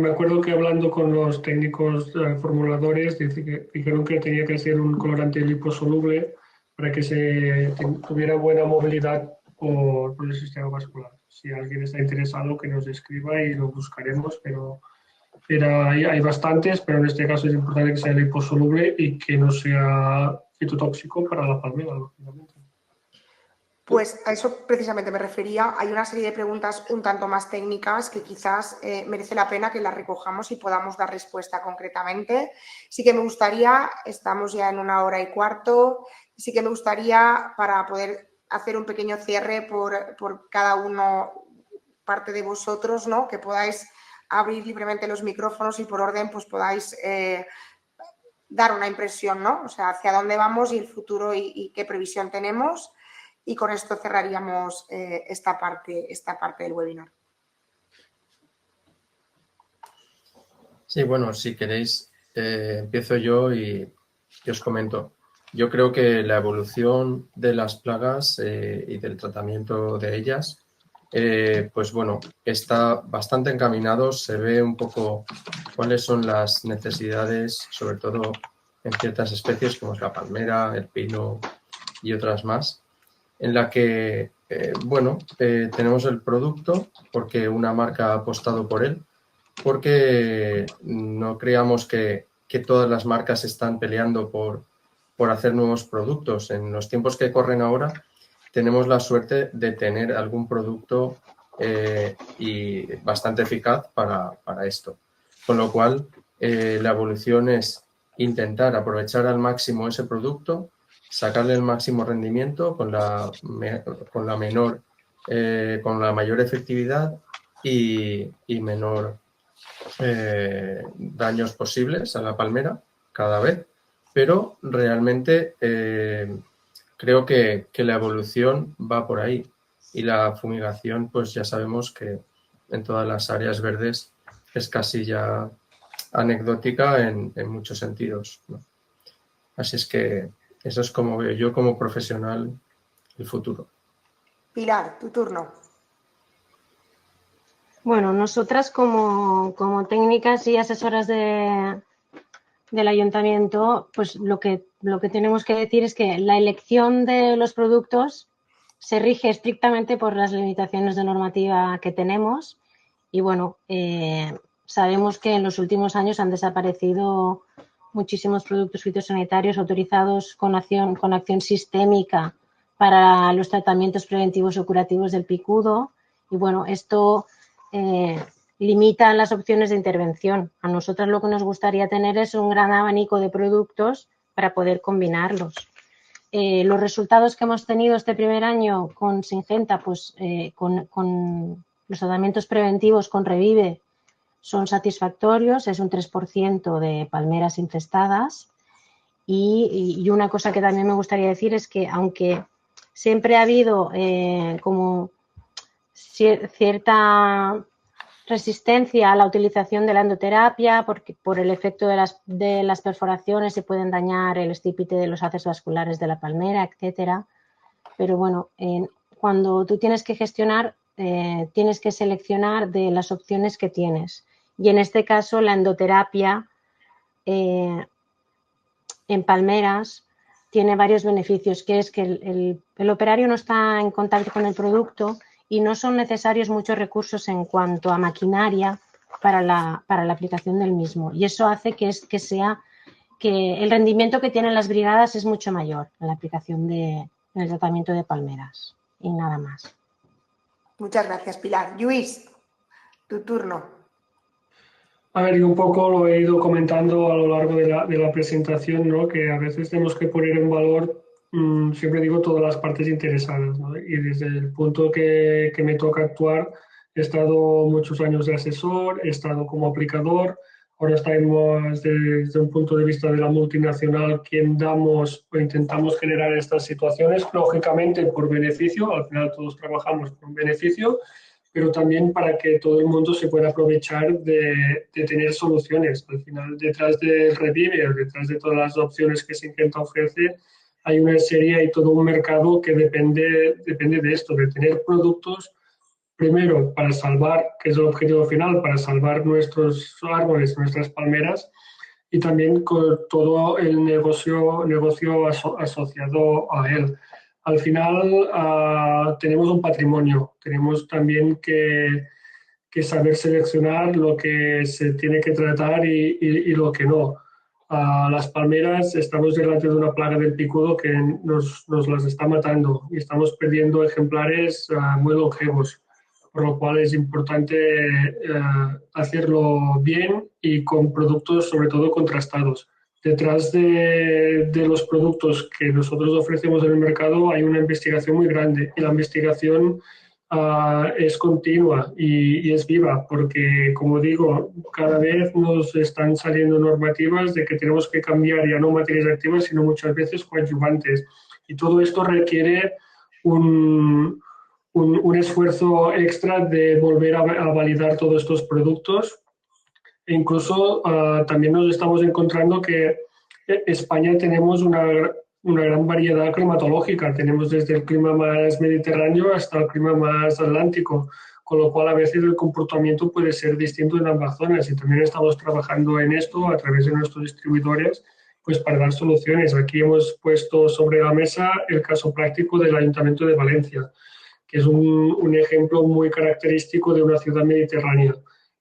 acuerdo que hablando con los técnicos formuladores dijeron que tenía que ser un colorante liposoluble para que tuviera buena movilidad por el sistema vascular. Si alguien está interesado, que nos escriba y lo buscaremos, pero hay bastantes, pero en este caso es importante que sea liposoluble y que no sea fitotóxico para la palmera, lógicamente. Pues a eso precisamente me refería. Hay una serie de preguntas un tanto más técnicas que quizás merece la pena que las recojamos y podamos dar respuesta concretamente. Sí que me gustaría, estamos ya en 1 hora y cuarto, sí que me gustaría, para poder hacer un pequeño cierre por cada uno, parte de vosotros, ¿no? Que podáis abrir libremente los micrófonos y por orden pues podáis dar una impresión, ¿no? O sea, hacia dónde vamos y el futuro y qué previsión tenemos. Y con esto cerraríamos esta parte del webinar. Sí, bueno, si queréis, empiezo yo y os comento. Yo creo que la evolución de las plagas y del tratamiento de ellas, pues bueno, está bastante encaminado. Se ve un poco cuáles son las necesidades, sobre todo en ciertas especies como es la palmera, el pino y otras más, en la que, tenemos el producto porque una marca ha apostado por él, porque no creamos que todas las marcas están peleando por hacer nuevos productos. En los tiempos que corren ahora tenemos la suerte de tener algún producto y bastante eficaz para esto. Con lo cual, la evolución es intentar aprovechar al máximo ese producto, sacarle el máximo rendimiento con la mayor efectividad y menor daños posibles a la palmera cada vez, pero realmente creo que la evolución va por ahí, y la fumigación pues ya sabemos que en todas las áreas verdes es casi ya anecdótica en muchos sentidos, ¿no? Así es que eso es como veo yo como profesional el futuro. Pilar, tu turno. Bueno, nosotras como técnicas y asesoras del ayuntamiento, pues lo que tenemos que decir es que la elección de los productos se rige estrictamente por las limitaciones de normativa que tenemos y bueno, sabemos que en los últimos años han desaparecido muchísimos productos fitosanitarios autorizados con acción sistémica para los tratamientos preventivos o curativos del picudo. Y bueno, esto limita las opciones de intervención. A nosotras lo que nos gustaría tener es un gran abanico de productos para poder combinarlos. Los resultados que hemos tenido este primer año con Syngenta, pues con los tratamientos preventivos con Revive son satisfactorios, es un 3% de palmeras infestadas. Y una cosa que también me gustaría decir es que aunque siempre ha habido como cierta resistencia a la utilización de la endoterapia porque por el efecto de las perforaciones se pueden dañar el estípite de los haces vasculares de la palmera, etcétera. Pero bueno, cuando tú tienes que gestionar, tienes que seleccionar de las opciones que tienes. Y en este caso, la endoterapia en palmeras tiene varios beneficios, que es que el operario no está en contacto con el producto y no son necesarios muchos recursos en cuanto a maquinaria para la aplicación del mismo. Y eso hace que el rendimiento que tienen las brigadas es mucho mayor en la aplicación en el tratamiento de palmeras. Y nada más. Muchas gracias, Pilar. Lluís, tu turno. A ver, yo un poco lo he ido comentando a lo largo de la presentación, ¿no? Que a veces tenemos que poner en valor, siempre digo, todas las partes interesadas, ¿no? Y desde el punto que me toca actuar, he estado muchos años de asesor, he estado como aplicador, ahora estamos desde un punto de vista de la multinacional, quien damos o intentamos generar estas situaciones, lógicamente por beneficio, al final todos trabajamos por un beneficio, pero también para que todo el mundo se pueda aprovechar de tener soluciones. Al final, detrás del Revive, detrás de todas las opciones que Syngenta ofrece, hay una serie, hay todo un mercado que depende de esto, de tener productos, primero, para salvar, que es el objetivo final, para salvar nuestros árboles, nuestras palmeras, y también con todo el negocio asociado a él. Al final tenemos un patrimonio, tenemos también que saber seleccionar lo que se tiene que tratar y lo que no. Las palmeras, estamos delante de una plaga del picudo que nos las está matando y estamos perdiendo ejemplares muy longevos, por lo cual es importante hacerlo bien y con productos sobre todo contrastados. Detrás de los productos que nosotros ofrecemos en el mercado hay una investigación muy grande y la investigación es continua y es viva porque, como digo, cada vez nos están saliendo normativas de que tenemos que cambiar ya no materias activas, sino muchas veces coadyuvantes. Y todo esto requiere un esfuerzo extra de volver a validar todos estos productos. E incluso también nos estamos encontrando que en España tenemos una gran variedad climatológica. Tenemos desde el clima más mediterráneo hasta el clima más atlántico, con lo cual a veces el comportamiento puede ser distinto en ambas zonas y también estamos trabajando en esto a través de nuestros distribuidores pues para dar soluciones. Aquí hemos puesto sobre la mesa el caso práctico del Ayuntamiento de Valencia, que es un ejemplo muy característico de una ciudad mediterránea,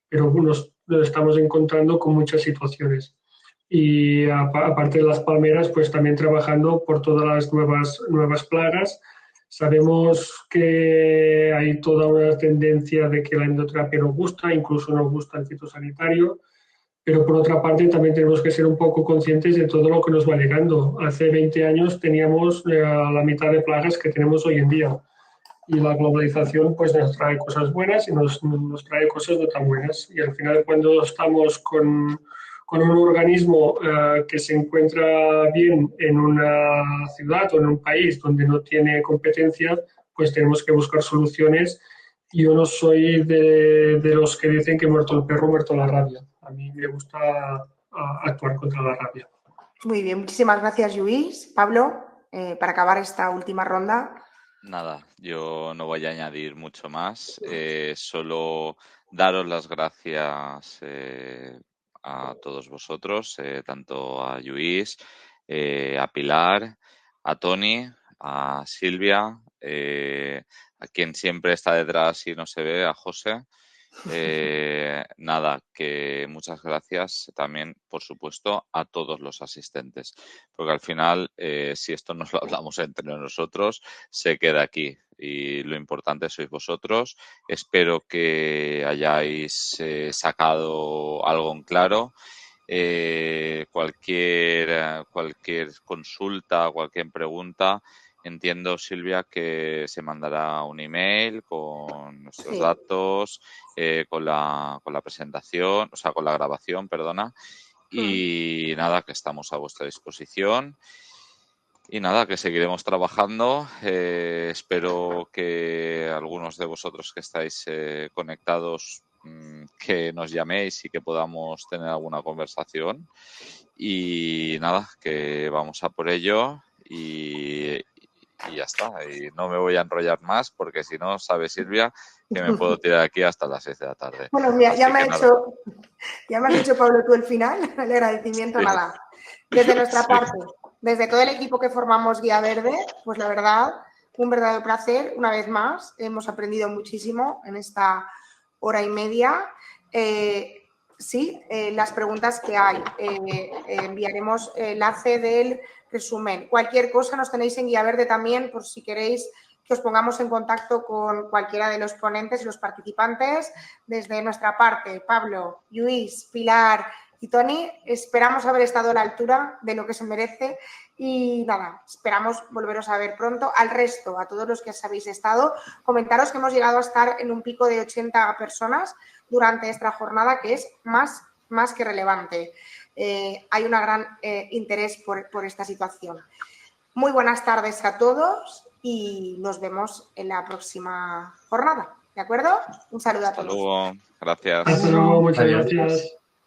pero nos estamos encontrando con muchas situaciones. Y aparte de las palmeras, pues también trabajando por todas las nuevas plagas. Sabemos que hay toda una tendencia de que la endoterapia nos gusta, incluso nos gusta el fitosanitario, pero por otra parte también tenemos que ser un poco conscientes de todo lo que nos va llegando. Hace 20 años teníamos la mitad de plagas que tenemos hoy en día. Y la globalización pues nos trae cosas buenas y nos trae cosas no tan buenas. Y al final cuando estamos con un organismo que se encuentra bien en una ciudad o en un país donde no tiene competencia, pues tenemos que buscar soluciones. Yo no soy de los que dicen que muerto el perro, muerto la rabia. A mí me gusta actuar contra la rabia. Muy bien, muchísimas gracias, Lluís. Pablo, para acabar esta última ronda. Nada, yo no voy a añadir mucho más, solo daros las gracias a todos vosotros, tanto a Lluís, a Pilar, a Toni, a Silvia, a quien siempre está detrás y no se ve, a José, Nada, que muchas gracias también, por supuesto, a todos los asistentes, porque al final, si esto nos lo hablamos entre nosotros, se queda aquí y lo importante sois vosotros. Espero que hayáis sacado algo en claro. Cualquier consulta, cualquier pregunta, entiendo, Silvia, que se mandará un email con nuestros datos, con la presentación, o sea, con la grabación, perdona. Y nada, que estamos a vuestra disposición. Y nada, que seguiremos trabajando. Espero que algunos de vosotros que estáis conectados, que nos llaméis y que podamos tener alguna conversación. Y nada, que vamos a por ello y ya está. Y no me voy a enrollar más porque si no, sabe Silvia que me puedo tirar aquí hasta las 6 de la tarde. Bueno, mira, ya me has dicho, Pablo, tú el final, el agradecimiento, sí. Nada. Desde nuestra parte, desde todo el equipo que formamos Guía Verde, pues la verdad, un verdadero placer, una vez más, hemos aprendido muchísimo en esta hora y media. Las preguntas que hay, enviaremos el enlace del resumen. Cualquier cosa nos tenéis en Guía Verde también, por si queréis que os pongamos en contacto con cualquiera de los ponentes y los participantes. Desde nuestra parte, Pablo, Luis, Pilar y Toni, esperamos haber estado a la altura de lo que se merece y nada, esperamos volveros a ver pronto. Al resto, a todos los que habéis estado, comentaros que hemos llegado a estar en un pico de 80 personas durante esta jornada, que es más que relevante. Hay un gran interés por esta situación. Muy buenas tardes a todos y nos vemos en la próxima jornada. ¿De acuerdo? Un saludo a todos. Hasta luego. Gracias. Hasta luego. Muchas gracias.